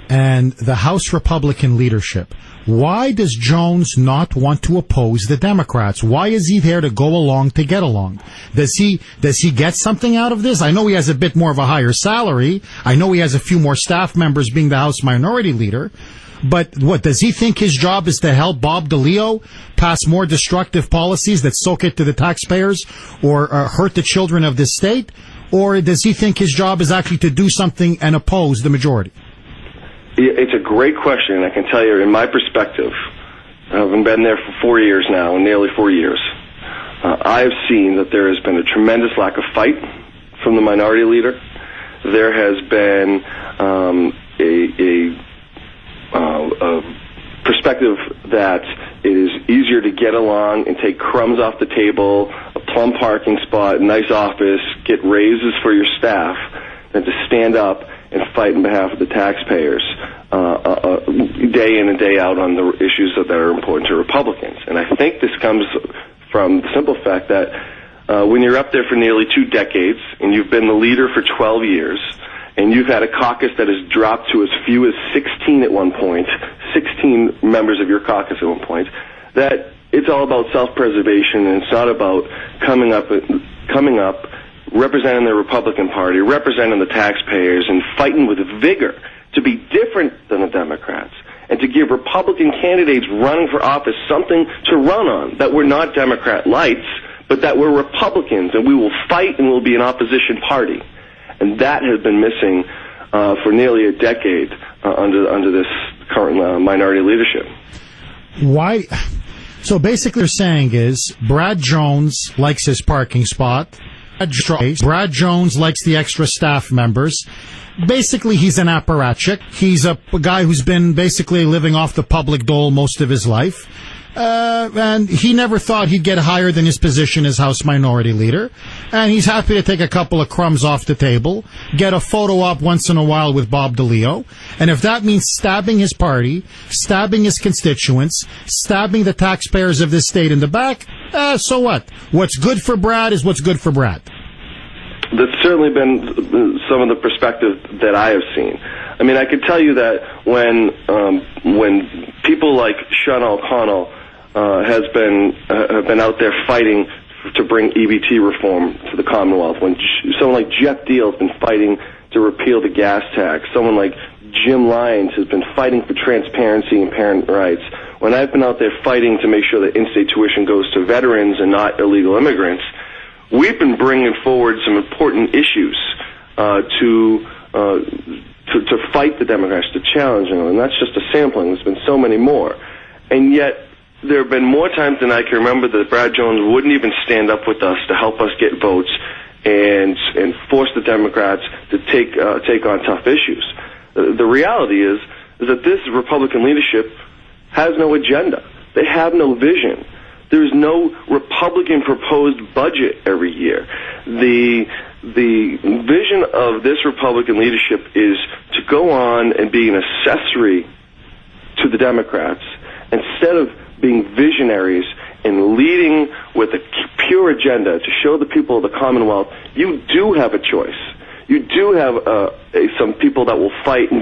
and the House Republican leadership? Why does Jones not want to oppose the Democrats? Why is he there to go along to get along? Does he get something out of this? I know he has a bit more of a higher salary. I know he has a few more staff members being the House Minority Leader. But what, does he think his job is to help Bob DeLeo pass more destructive policies that soak it to the taxpayers or hurt the children of this state? Or does he think his job is actually to do something and oppose the majority? It's a great question, and I can tell you, in my perspective, having been there for 4 years now, nearly 4 years, I have seen that there has been a tremendous lack of fight from the minority leader. There has been a perspective that it is easier to get along and take crumbs off the table, a plum parking spot, a nice office, get raises for your staff, than to stand up and fight on behalf of the taxpayers day in and day out on the issues that are important to Republicans. And I think this comes from the simple fact that when you're up there for nearly 2 decades and you've been the leader for 12 years and you've had a caucus that has dropped to as few as 16 at one point, 16 members of your caucus at one point, that it's all about self-preservation and it's not about coming up, representing the Republican Party, representing the taxpayers, and fighting with vigor to be different than the Democrats and to give Republican candidates running for office something to run on, that we're not Democrat lights, but that we're Republicans and we will fight and we'll be an opposition party. And that has been missing for nearly a decade under this current minority leadership. Why? So basically what they're saying is Brad Jones likes his parking spot. Brad Jones likes the extra staff members. Basically, he's an apparatchik. He's a guy who's been basically living off the public dole most of his life. And he never thought he'd get higher than his position as House Minority Leader. And he's happy to take a couple of crumbs off the table, get a photo op once in a while with Bob DeLeo. And if that means stabbing his party, stabbing his constituents, stabbing the taxpayers of this state in the back, so what? What's good for Brad is what's good for Brad. That's certainly been some of the perspective that I have seen. I mean, I could tell you that when people like Sean O'Connell have been out there fighting to bring EBT reform to the Commonwealth, when someone like Jeff Deal has been fighting to repeal the gas tax, someone like Jim Lyons has been fighting for transparency and parent rights, when I've been out there fighting to make sure that in-state tuition goes to veterans and not illegal immigrants, we've been bringing forward some important issues to fight the Democrats, to challenge them, and that's just a sampling. There's been so many more. And yet, there have been more times than I can remember that Brad Jones wouldn't even stand up with us to help us get votes and force the Democrats to take on tough issues. The reality is that this Republican leadership has no agenda. They have no vision. There's no Republican proposed budget every year. The vision of this Republican leadership is to go on and be an accessory to the Democrats instead of being visionaries and leading with a pure agenda to show the people of the Commonwealth you do have a choice. You do have some people that will fight and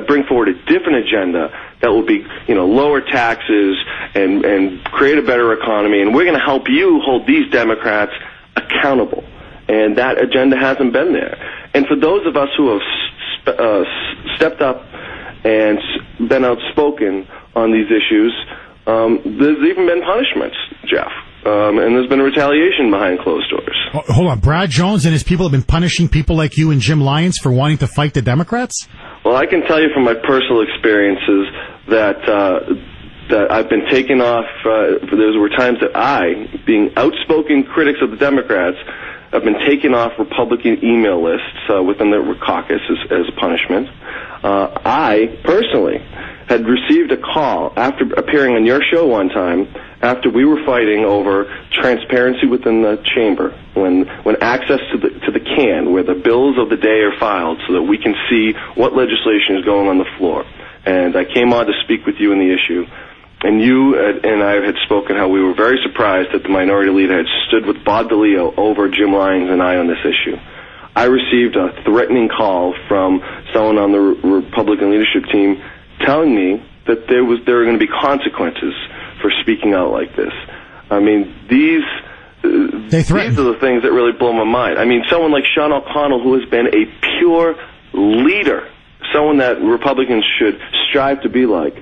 bring forward a different agenda that will be, lower taxes and create a better economy. And we're going to help you hold these Democrats accountable. And that agenda hasn't been there. And for those of us who have stepped up and been outspoken on these issues, there's even been punishments, Jeff. And there's been retaliation behind closed doors. Hold on. Brad Jones and his people have been punishing people like you and Jim Lyons for wanting to fight the Democrats? Well, I can tell you from my personal experiences that I've been taken off. There were times that I, being outspoken critics of the Democrats, have been taken off Republican email lists within the caucus as a punishment. I, personally, had received a call after appearing on your show one time after we were fighting over transparency within the chamber, when access to the can, where the bills of the day are filed so that we can see what legislation is going on the floor. And I came on to speak with you on the issue, and you and I had spoken how we were very surprised that the minority leader had stood with Bob DeLeo over Jim Lyons and I on this issue. I received a threatening call from someone on the Republican leadership team telling me that there were going to be consequences for speaking out like this. I mean, these are the things that really blow my mind. I mean, someone like Sean O'Connell, who has been a pure leader, someone that Republicans should strive to be like.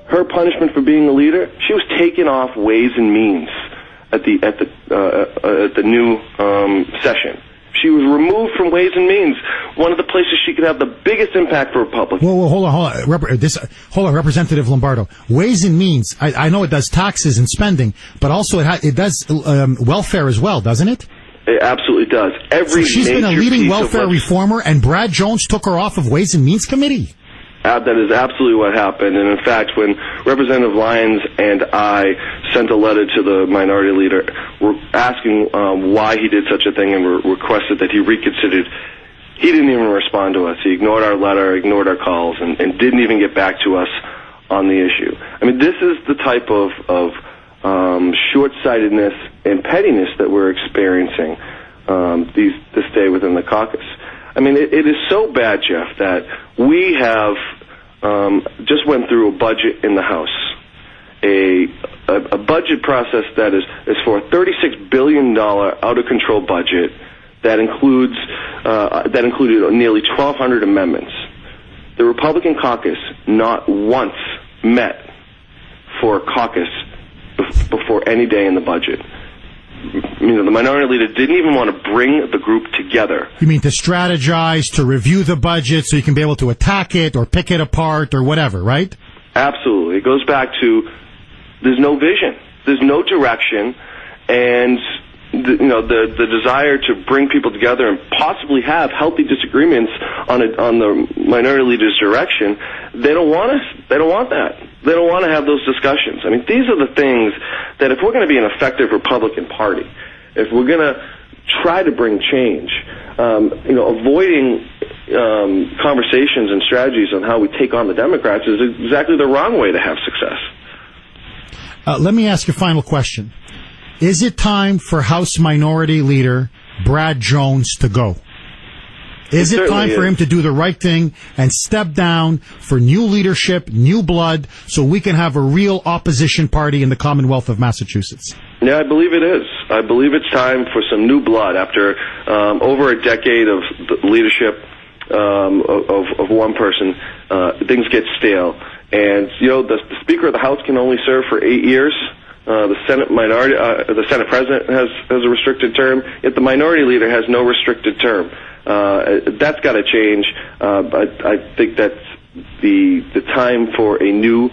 Her punishment for being a leader, she was taken off Ways and Means at the new session. She was removed from Ways and Means, one of the places she could have the biggest impact for Republicans. Whoa, hold on, Representative Lombardo. Ways and Means, I know it does taxes and spending, but also it does welfare as well, doesn't it? It absolutely does. So she's been a leading welfare reformer, and Brad Jones took her off of Ways and Means Committee. That is absolutely what happened. And in fact, when Representative Lyons and I sent a letter to the minority leader asking why he did such a thing and requested that he reconsidered, he didn't even respond to us. He ignored our letter, ignored our calls, and didn't even get back to us on the issue. I mean, this is the type of short-sightedness and pettiness that we're experiencing this day within the caucus. I mean, it is so bad, Jeff, that we have just went through a budget in the House, a budget process that is for a $36 billion out-of-control budget that included nearly 1,200 amendments. The Republican caucus not once met for a caucus before any day in the budget. You know, the minority leader didn't even want to bring the group together. You mean to strategize, to review the budget so you can be able to attack it or pick it apart or whatever, right? Absolutely. It goes back to there's no vision, there's no direction, and the desire to bring people together and possibly have healthy disagreements on the minority leader's direction. They don't want that. They don't want to have those discussions. I mean, these are the things that if we're going to be an effective Republican Party, if we're going to try to bring change, avoiding conversations and strategies on how we take on the Democrats is exactly the wrong way to have success. Let me ask you a final question. Is it time for House Minority Leader Brad Jones to go? Is it time for him to do the right thing and step down for new leadership, new blood, so we can have a real opposition party in the Commonwealth of Massachusetts? Yeah, I believe it is. I believe it's time for some new blood after over a decade of leadership of one person. Things get stale. And, the Speaker of the House can only serve for 8 years. The Senate President has a restricted term, yet the minority leader has no restricted term. That's got to change. I think that's the time for a new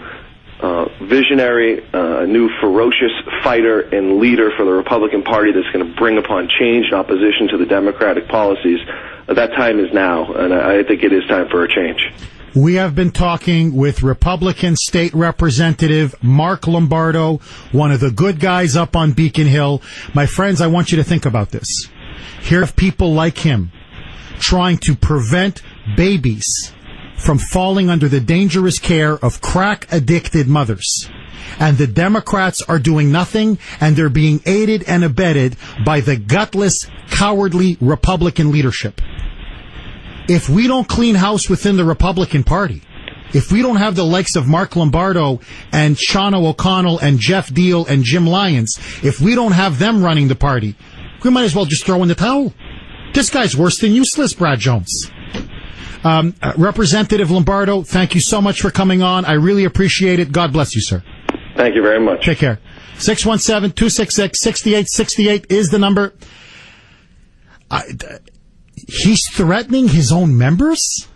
visionary, a new ferocious fighter and leader for the Republican Party that's going to bring upon change and opposition to the Democratic policies. That time is now, and I think it is time for a change. We have been talking with Republican State Representative Mark Lombardo, one of the good guys up on Beacon Hill. My friends, I want you to think about this. Here are people like him trying to prevent babies from falling under the dangerous care of crack-addicted mothers. And the Democrats are doing nothing, and they're being aided and abetted by the gutless, cowardly Republican leadership. If we don't clean house within the Republican Party, if we don't have the likes of Mark Lombardo and Sean O'Connell and Jeff Deal and Jim Lyons, if we don't have them running the party, we might as well just throw in the towel. This guy's worse than useless, Brad Jones. Representative Lombardo, thank you so much for coming on. I really appreciate it. God bless you, sir. Thank you very much. Take care. 617-266-6868 is the number. He's threatening his own members?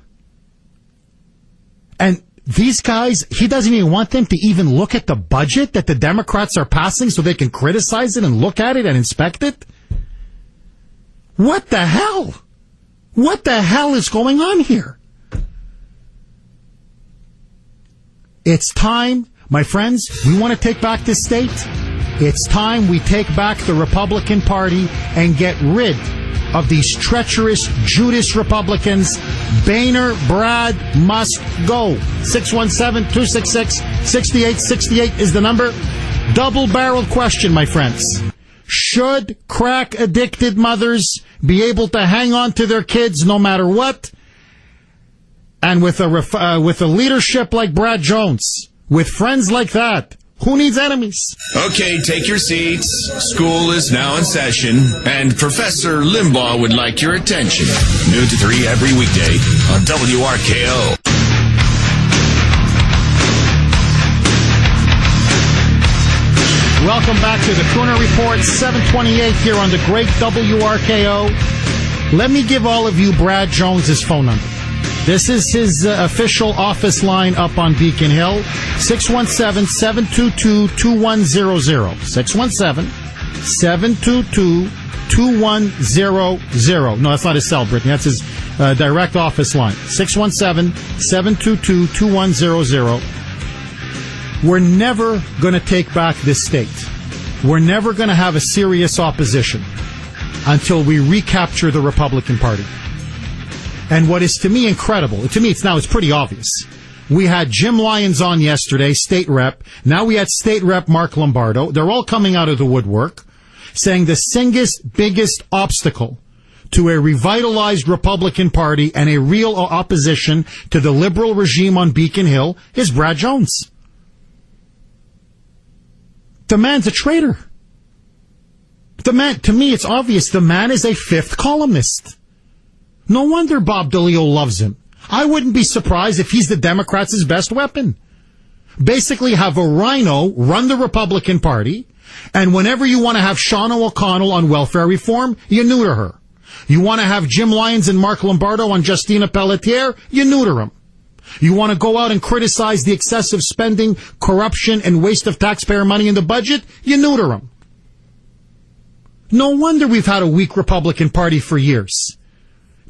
And these guys, he doesn't even want them to even look at the budget that the Democrats are passing so they can criticize it and look at it and inspect it? What the hell? What the hell is going on here? It's time, my friends, we want to take back this state. It's time we take back the Republican Party and get rid of these treacherous Judas Republicans. Boehner, Brad must go. 617-266-6868 is the number. Double-barreled question, my friends. Should crack-addicted mothers be able to hang on to their kids no matter what? And with a leadership like Brad Jones, with friends like that, who needs enemies? Okay, take your seats. School is now in session, and Professor Limbaugh would like your attention. Noon to 3 every weekday on WRKO. Welcome back to the Kuhner Report, 728 here on the great WRKO. Let me give all of you Brad Jones's phone number. This is his official office line up on Beacon Hill, 617-722-2100. 617-722-2100. No, that's not his cell, Brittany. That's his direct office line, 617-722-2100. We're never going to take back this state. We're never going to have a serious opposition until we recapture the Republican Party. And what is to me incredible, to me it's pretty obvious. We had Jim Lyons on yesterday, state rep. Now we had state rep Mark Lombardo. They're all coming out of the woodwork saying the biggest obstacle to a revitalized Republican Party and a real opposition to the liberal regime on Beacon Hill is Brad Jones. The man's a traitor. The man, to me, it's obvious. The man is a fifth columnist. No wonder Bob DeLeo loves him. I wouldn't be surprised if he's the Democrats' best weapon. Basically have a rhino run the Republican Party, and whenever you want to have Shauna O'Connell on welfare reform, you neuter her. You want to have Jim Lyons and Mark Lombardo on Justina Pelletier, you neuter them. You want to go out and criticize the excessive spending, corruption, and waste of taxpayer money in the budget? You neuter them. No wonder we've had a weak Republican Party for years.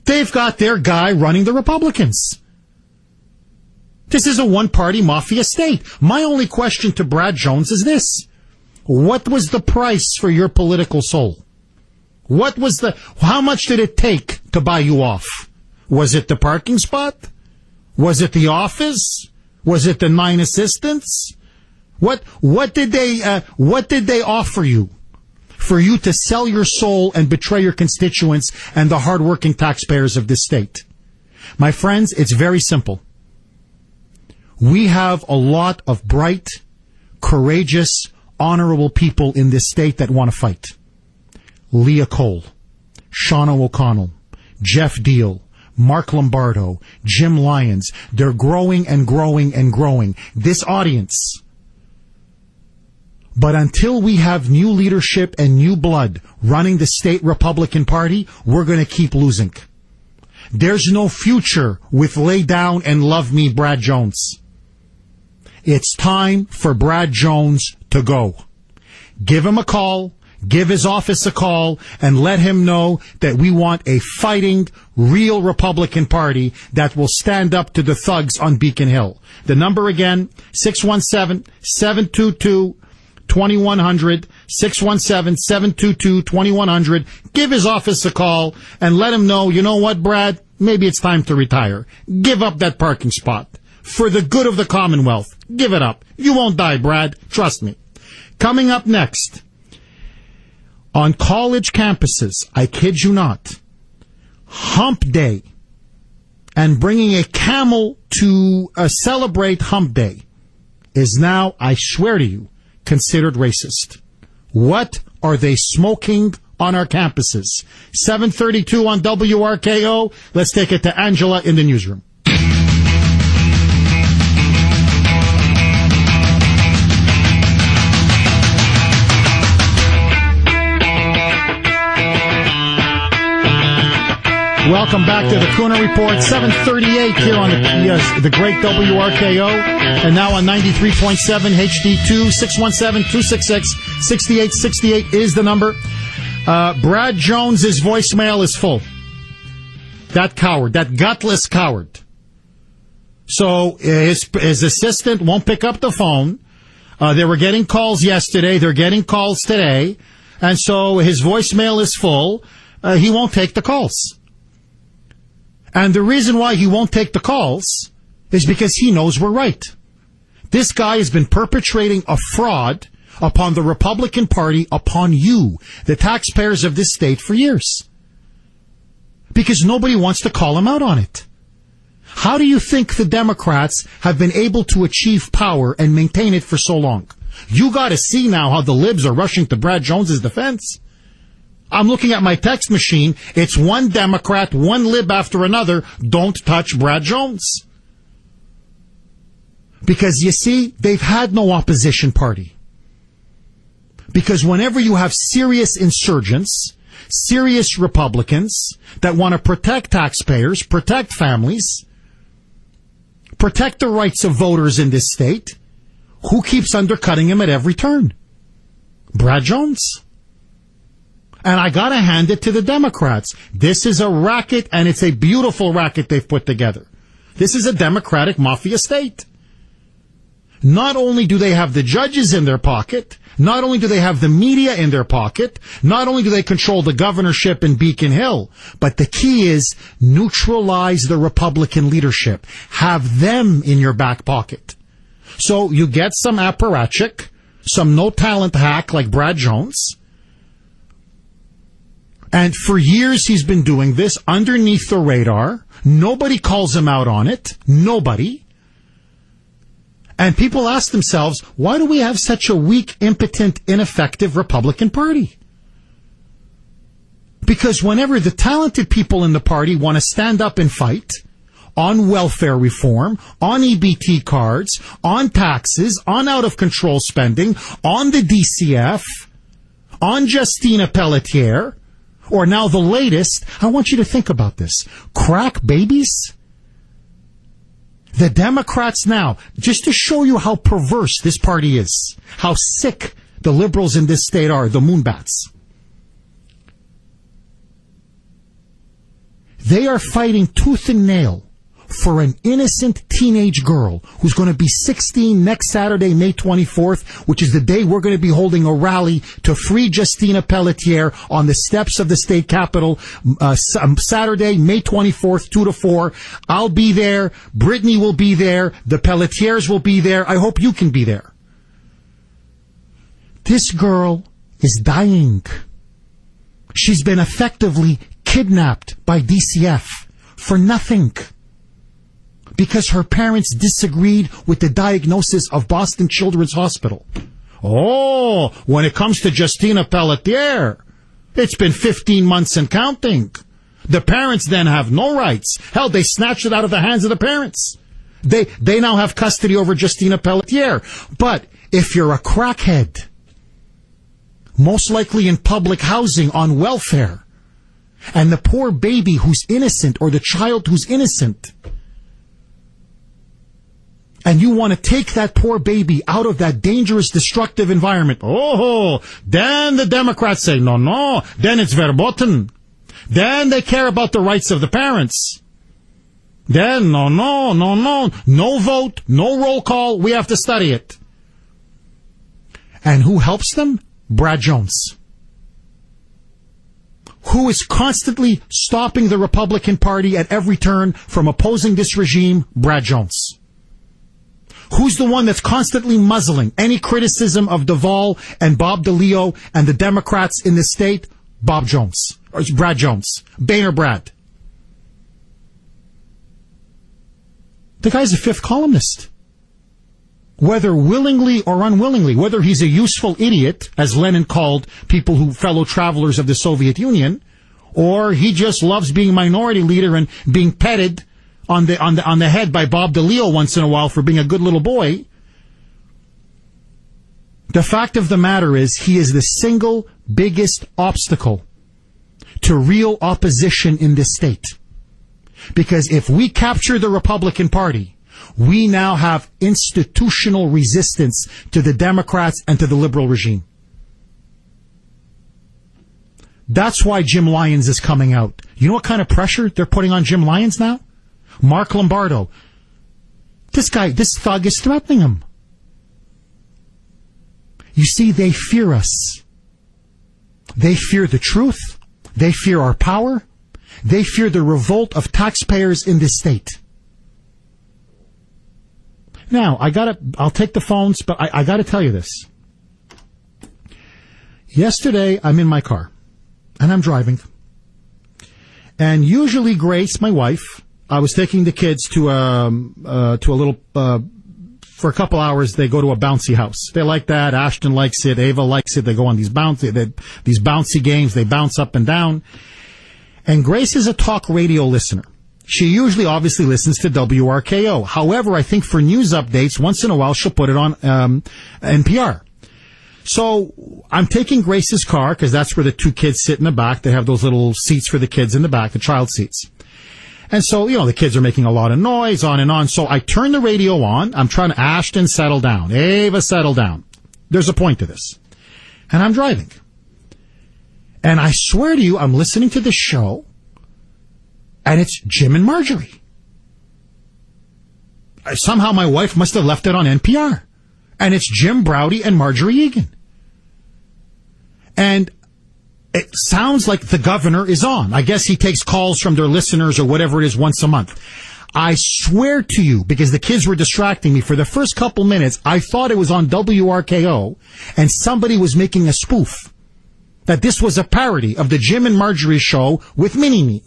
They've got their guy running the Republicans. This is a one-party mafia state. My only question to Brad Jones is this. What was the price for your political soul? How much did it take to buy you off? Was it the parking spot? Was it the office? Was it the 9 assistants? What did they offer you for you to sell your soul and betray your constituents and the hardworking taxpayers of this state? My friends, it's very simple. We have a lot of bright, courageous, honorable people in this state that want to fight. Leah Cole, Shauna O'Connell, Jeff Deal, Mark Lombardo, Jim Lyons. They're growing and growing and growing. This audience. But until we have new leadership and new blood running the state Republican Party, we're going to keep losing. There's no future with lay down and love me Brad Jones. It's time for Brad Jones to go. Give him a call. Give his office a call and let him know that we want a fighting, real Republican Party that will stand up to the thugs on Beacon Hill. The number again, 617-722-2100, 617-722-2100. Give his office a call and let him know, you know what, Brad? Maybe it's time to retire. Give up that parking spot. For the good of the Commonwealth. Give it up. You won't die, Brad. Trust me. Coming up next. On college campuses, I kid you not, Hump Day, and bringing a camel to celebrate Hump Day is now, I swear to you, considered racist. What are they smoking on our campuses? 7:32 on WRKO. Let's take it to Angela in the newsroom. Welcome back to the Kuhner Report, 738 here on the great WRKO, and now on 93.7 HD2, 617-266-6868 is the number. Brad Jones's voicemail is full. That coward, that gutless coward. So his assistant won't pick up the phone. They were getting calls yesterday. They're getting calls today. And so his voicemail is full. He won't take the calls. And the reason why he won't take the calls is because he knows we're right. This guy has been perpetrating a fraud upon the Republican Party, upon you, the taxpayers of this state, for years. Because nobody wants to call him out on it. How do you think the Democrats have been able to achieve power and maintain it for so long? You got to see now how the libs are rushing to Brad Jones's defense. I'm looking at my text machine. It's one Democrat, one lib after another. Don't touch Brad Jones. Because you see, they've had no opposition party. Because whenever you have serious insurgents, serious Republicans that want to protect taxpayers, protect families, protect the rights of voters in this state, who keeps undercutting him at every turn? Brad Jones. And I gotta hand it to the Democrats. This is a racket, and it's a beautiful racket they've put together. This is a Democratic mafia state. Not only do they have the judges in their pocket, not only do they have the media in their pocket, not only do they control the governorship in Beacon Hill, but the key is neutralize the Republican leadership. Have them in your back pocket. So you get some apparatchik, some no-talent hack like Brad Jones. And for years he's been doing this underneath the radar. Nobody calls him out on it. Nobody. And people ask themselves, why do we have such a weak, impotent, ineffective Republican Party? Because whenever the talented people in the party want to stand up and fight on welfare reform, on EBT cards, on taxes, on out-of-control spending, on the DCF, on Justina Pelletier, or now the latest, I want you to think about this, crack babies? The Democrats now, just to show you how perverse this party is, how sick the liberals in this state are, the moonbats. They are fighting tooth and nail for an innocent teenage girl who's going to be 16 next Saturday, May 24th, which is the day we're going to be holding a rally to free Justina Pelletier on the steps of the state capitol, Saturday, May 24th, 2 to 4. I'll be there. Brittany will be there. The Pelletiers will be there. I hope you can be there. This girl is dying. She's been effectively kidnapped by DCF for nothing. Because her parents disagreed with the diagnosis of Boston Children's Hospital. Oh, when it comes to Justina Pelletier, it's been 15 months and counting. The parents then have no rights. Hell, they snatched it out of the hands of the parents. They now have custody over Justina Pelletier. But if you're a crackhead, most likely in public housing on welfare, and the poor baby who's innocent or the child who's innocent, and you want to take that poor baby out of that dangerous, destructive environment. Oh, then the Democrats say, no, then it's verboten. Then they care about the rights of the parents. Then, no vote, no roll call, we have to study it. And who helps them? Brad Jones. Who is constantly stopping the Republican Party at every turn from opposing this regime? Brad Jones. Who's the one that's constantly muzzling any criticism of Duvall and Bob DeLeo and the Democrats in the state? Bob Jones. Or Brad Jones. Boehner Brad. The guy's a fifth columnist. Whether willingly or unwillingly, whether he's a useful idiot, as Lenin called people who fellow travelers of the Soviet Union, or he just loves being minority leader and being petted on the head by Bob DeLeo once in a while for being a good little boy. The fact of the matter is he is the single biggest obstacle to real opposition in this state. Because if we capture the Republican Party, we now have institutional resistance to the Democrats and to the liberal regime. That's why Jim Lyons is coming out. You know what kind of pressure they're putting on Jim Lyons now? Mark Lombardo. This thug is threatening him. You see, they fear us. They fear the truth. They fear our power. They fear the revolt of taxpayers in this state. Now, I'll take the phones, but I gotta tell you this. Yesterday, I'm in my car, and I'm driving. And usually Grace, my wife, I was taking the kids to a little, for a couple hours, they go to a bouncy house. They like that. Ashton likes it. Ava likes it. They go on these bouncy games. They bounce up and down. And Grace is a talk radio listener. She usually obviously listens to WRKO. However, I think for news updates, once in a while, she'll put it on NPR. So I'm taking Grace's car, because that's where the two kids sit in the back. They have those little seats for the kids in the back, the child seats. And so, the kids are making a lot of noise, on and on. So I turn the radio on. I'm trying to, Ashton, settle down. Ava, settle down. There's a point to this. And I'm driving. And I swear to you, I'm listening to the show, and it's Jim and Marjorie. Somehow my wife must have left it on NPR. And it's Jim Braude and Marjorie Egan. And it sounds like the governor is on. I guess he takes calls from their listeners or whatever it is once a month. I swear to you, because the kids were distracting me for the first couple minutes, I thought it was on WRKO, and somebody was making a spoof. That this was a parody of the Jim and Marjorie show with Mini-Me.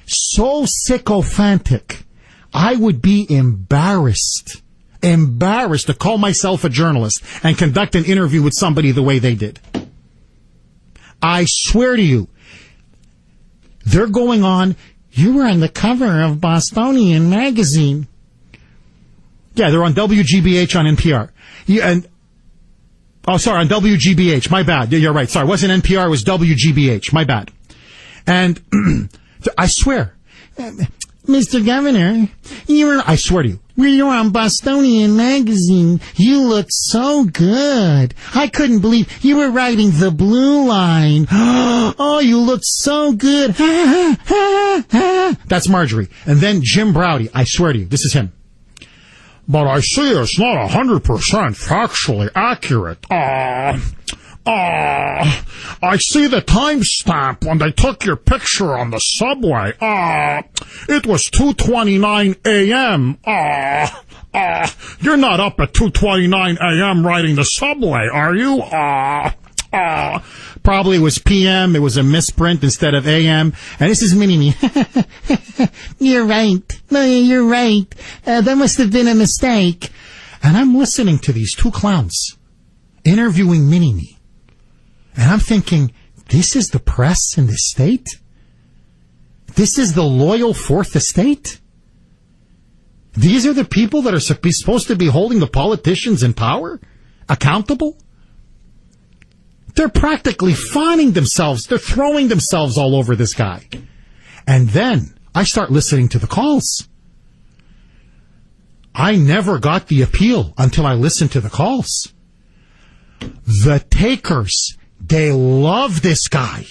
So sycophantic, I would be embarrassed to call myself a journalist and conduct an interview with somebody the way they did. I swear to you, they're going on, you were on the cover of Bostonian magazine. Yeah, they're on WGBH on NPR. On WGBH, my bad. You're right, sorry, it wasn't NPR, it was WGBH, my bad. And I swear, Mr. Governor, I swear to you, you're on Bostonian magazine. You look so good. I couldn't believe you were riding the blue line. Oh, you look so good. That's Marjorie. And then Jim Braude, I swear to you, this is him. But I see it's not 100% factually accurate. I see the timestamp when they took your picture on the subway. It was 2:29 a.m. You're not up at 2:29 a.m. riding the subway, are you? Probably it was p.m. It was a misprint instead of a.m. And this is Mini-Me. You're right. No, you're right. That must have been a mistake. And I'm listening to these two clowns interviewing Mini-Me. And I'm thinking, this is the press in this state? This is the loyal Fourth Estate? These are the people that are supposed to be holding the politicians in power accountable? They're practically fawning themselves. They're throwing themselves all over this guy. And then I start listening to the calls. I never got the appeal until I listened to the calls. The takers, they love this guy.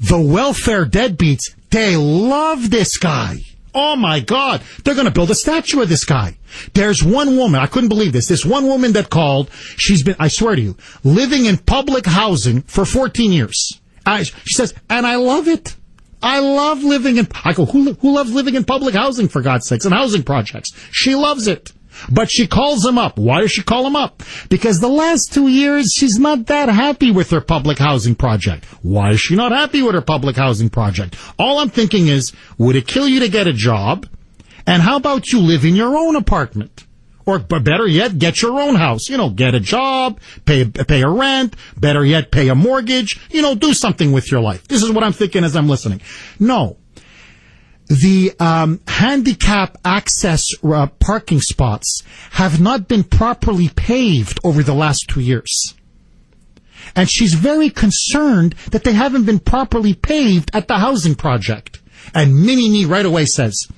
The welfare deadbeats, they love this guy. Oh my God, they're going to build a statue of this guy. There's one woman, I couldn't believe this. This one woman that called, she's been, I swear to you, living in public housing for 14 years. She says, and I love it. I love living in, I go, who loves living in public housing, for God's sakes, and housing projects? She loves it. But she calls him up. Why does she call him up? Because the last 2 years, she's not that happy with her public housing project. Why is she not happy with her public housing project? All I'm thinking is, would it kill you to get a job? And how about you live in your own apartment? Or better yet, get your own house. You know, get a job, pay a rent, better yet, pay a mortgage. You know, do something with your life. This is what I'm thinking as I'm listening. No. The handicap access parking spots have not been properly paved over the last 2 years. And she's very concerned that they haven't been properly paved at the housing project. And Mini-Me right away says,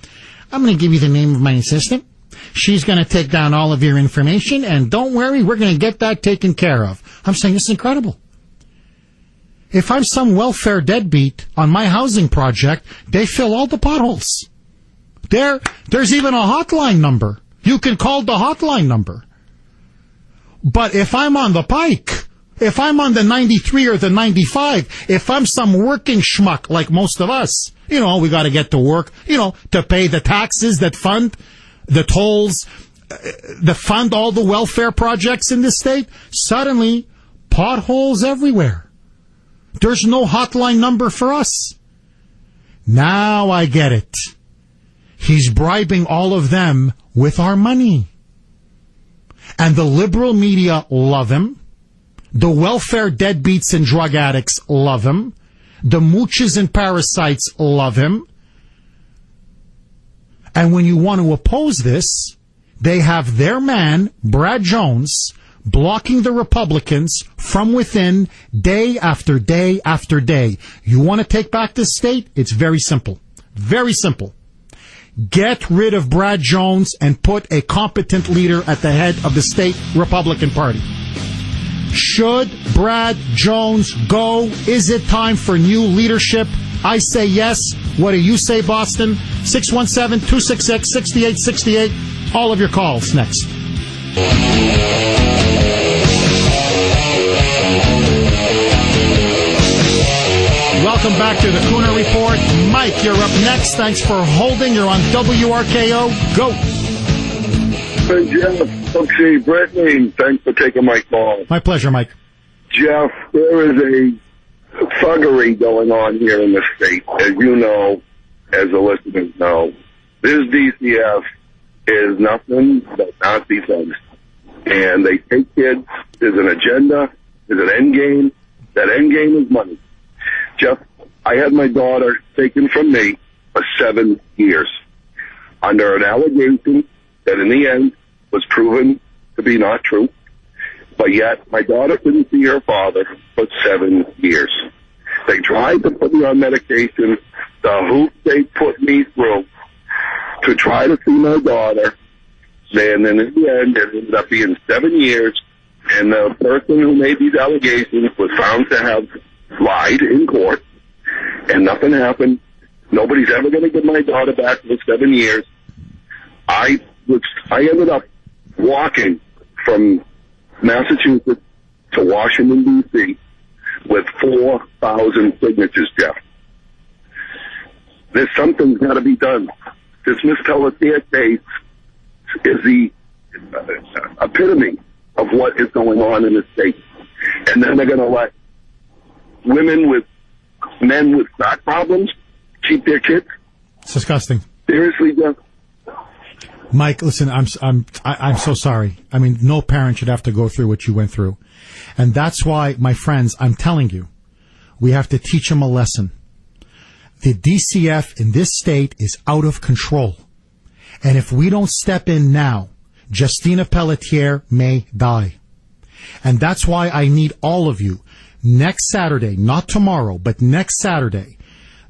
I'm going to give you the name of my assistant. She's going to take down all of your information, and don't worry, we're going to get that taken care of. I'm saying this is incredible. If I'm some welfare deadbeat on my housing project, they fill all the potholes. There's even a hotline number. You can call the hotline number. But if I'm on the Pike, if I'm on the 93 or the 95, if I'm some working schmuck like most of us, we got to get to work, to pay the taxes that fund the tolls, that fund all the welfare projects in this state, suddenly potholes everywhere. There's no hotline number for us. Now I get it. He's bribing all of them with our money. And the liberal media love him. The welfare deadbeats and drug addicts love him. The mooches and parasites love him. And when you want to oppose this, they have their man, Brad Jones, blocking the Republicans from within day after day after day. You want to take back this state? It's very simple. Very simple. Get rid of Brad Jones and put a competent leader at the head of the state Republican Party. Should Brad Jones go? Is it time for new leadership? I say yes. What do you say, Boston? 617-266-6868. All of your calls next. Welcome back to the Kuhner Report. Mike, you're up next. Thanks for holding. You're on WRKO. Go. Hey, Jeff. Okay, Brittany, thanks for taking my call. My pleasure, Mike. Jeff, there is a thuggery going on here in the state, as you know, as the listeners know. This DCF is nothing but Nazi thugs. And they take kids. There's an agenda. There's an end game. That end game is money. Jeff, I had my daughter taken from me for 7 years under an allegation that in the end was proven to be not true. But yet my daughter couldn't see her father for 7 years. They tried to put me on medication. The hoop they put me through to try to see my daughter. And then in the end, it ended up being 7 years. And the person who made these allegations was found to have lied in court. And nothing happened. Nobody's ever going to get my daughter back for 7 years. I ended up walking from Massachusetts to Washington, D.C. with 4,000 signatures, Jeff. There's something's got to be done. This Miss Pelletier case is the epitome of what is going on in the state. And then they're going to let men with back problems keep their kids. It's disgusting. Seriously, Jeff? Mike, listen, I'm so sorry. I mean, no parent should have to go through what you went through. And that's why, my friends, I'm telling you, we have to teach them a lesson. The DCF in this state is out of control. And if we don't step in now, Justina Pelletier may die. And that's why I need all of you. Next Saturday, not tomorrow, but next Saturday,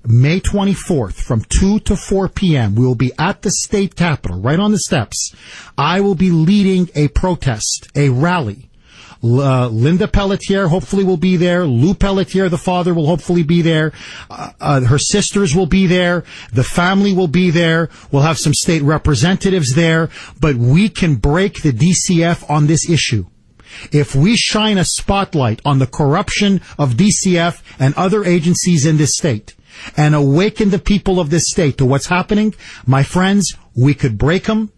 May 24th, from 2 to 4 p.m., we will be at the state capitol, right on the steps. I will be leading a protest, a rally. Linda Pelletier hopefully will be there. Lou Pelletier, the father, will hopefully be there. Her sisters will be there. The family will be there. We'll have some state representatives there. But we can break the DCF on this issue. If we shine a spotlight on the corruption of DCF and other agencies in this state and awaken the people of this state to what's happening, my friends, we could break them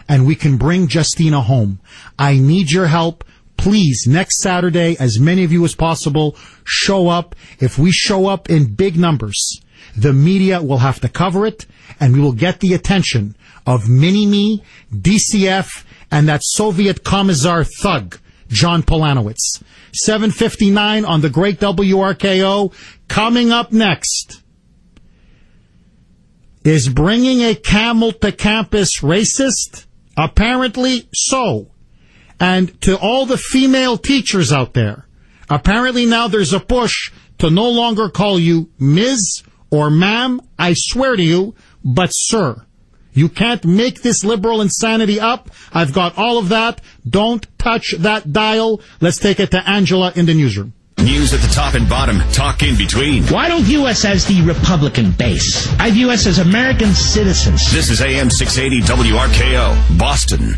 and we can bring Justina home. I need your help. Please, next Saturday, as many of you as possible, show up. If we show up in big numbers, the media will have to cover it, and we will get the attention of Mini-Me, DCF, and that Soviet Commissar thug, John Polanowitz. 7:59 on the great WRKO. Coming up next, is bringing a camel to campus racist? Apparently so. And to all the female teachers out there, apparently now there's a push to no longer call you Ms. or ma'am. I swear to you, but sir. You can't make this liberal insanity up. I've got all of that. Don't touch that dial. Let's take it to Angela in the newsroom. News at the top and bottom, talk in between. Why don't view us as the Republican base? I view us as American citizens. This is AM 680 WRKO, Boston.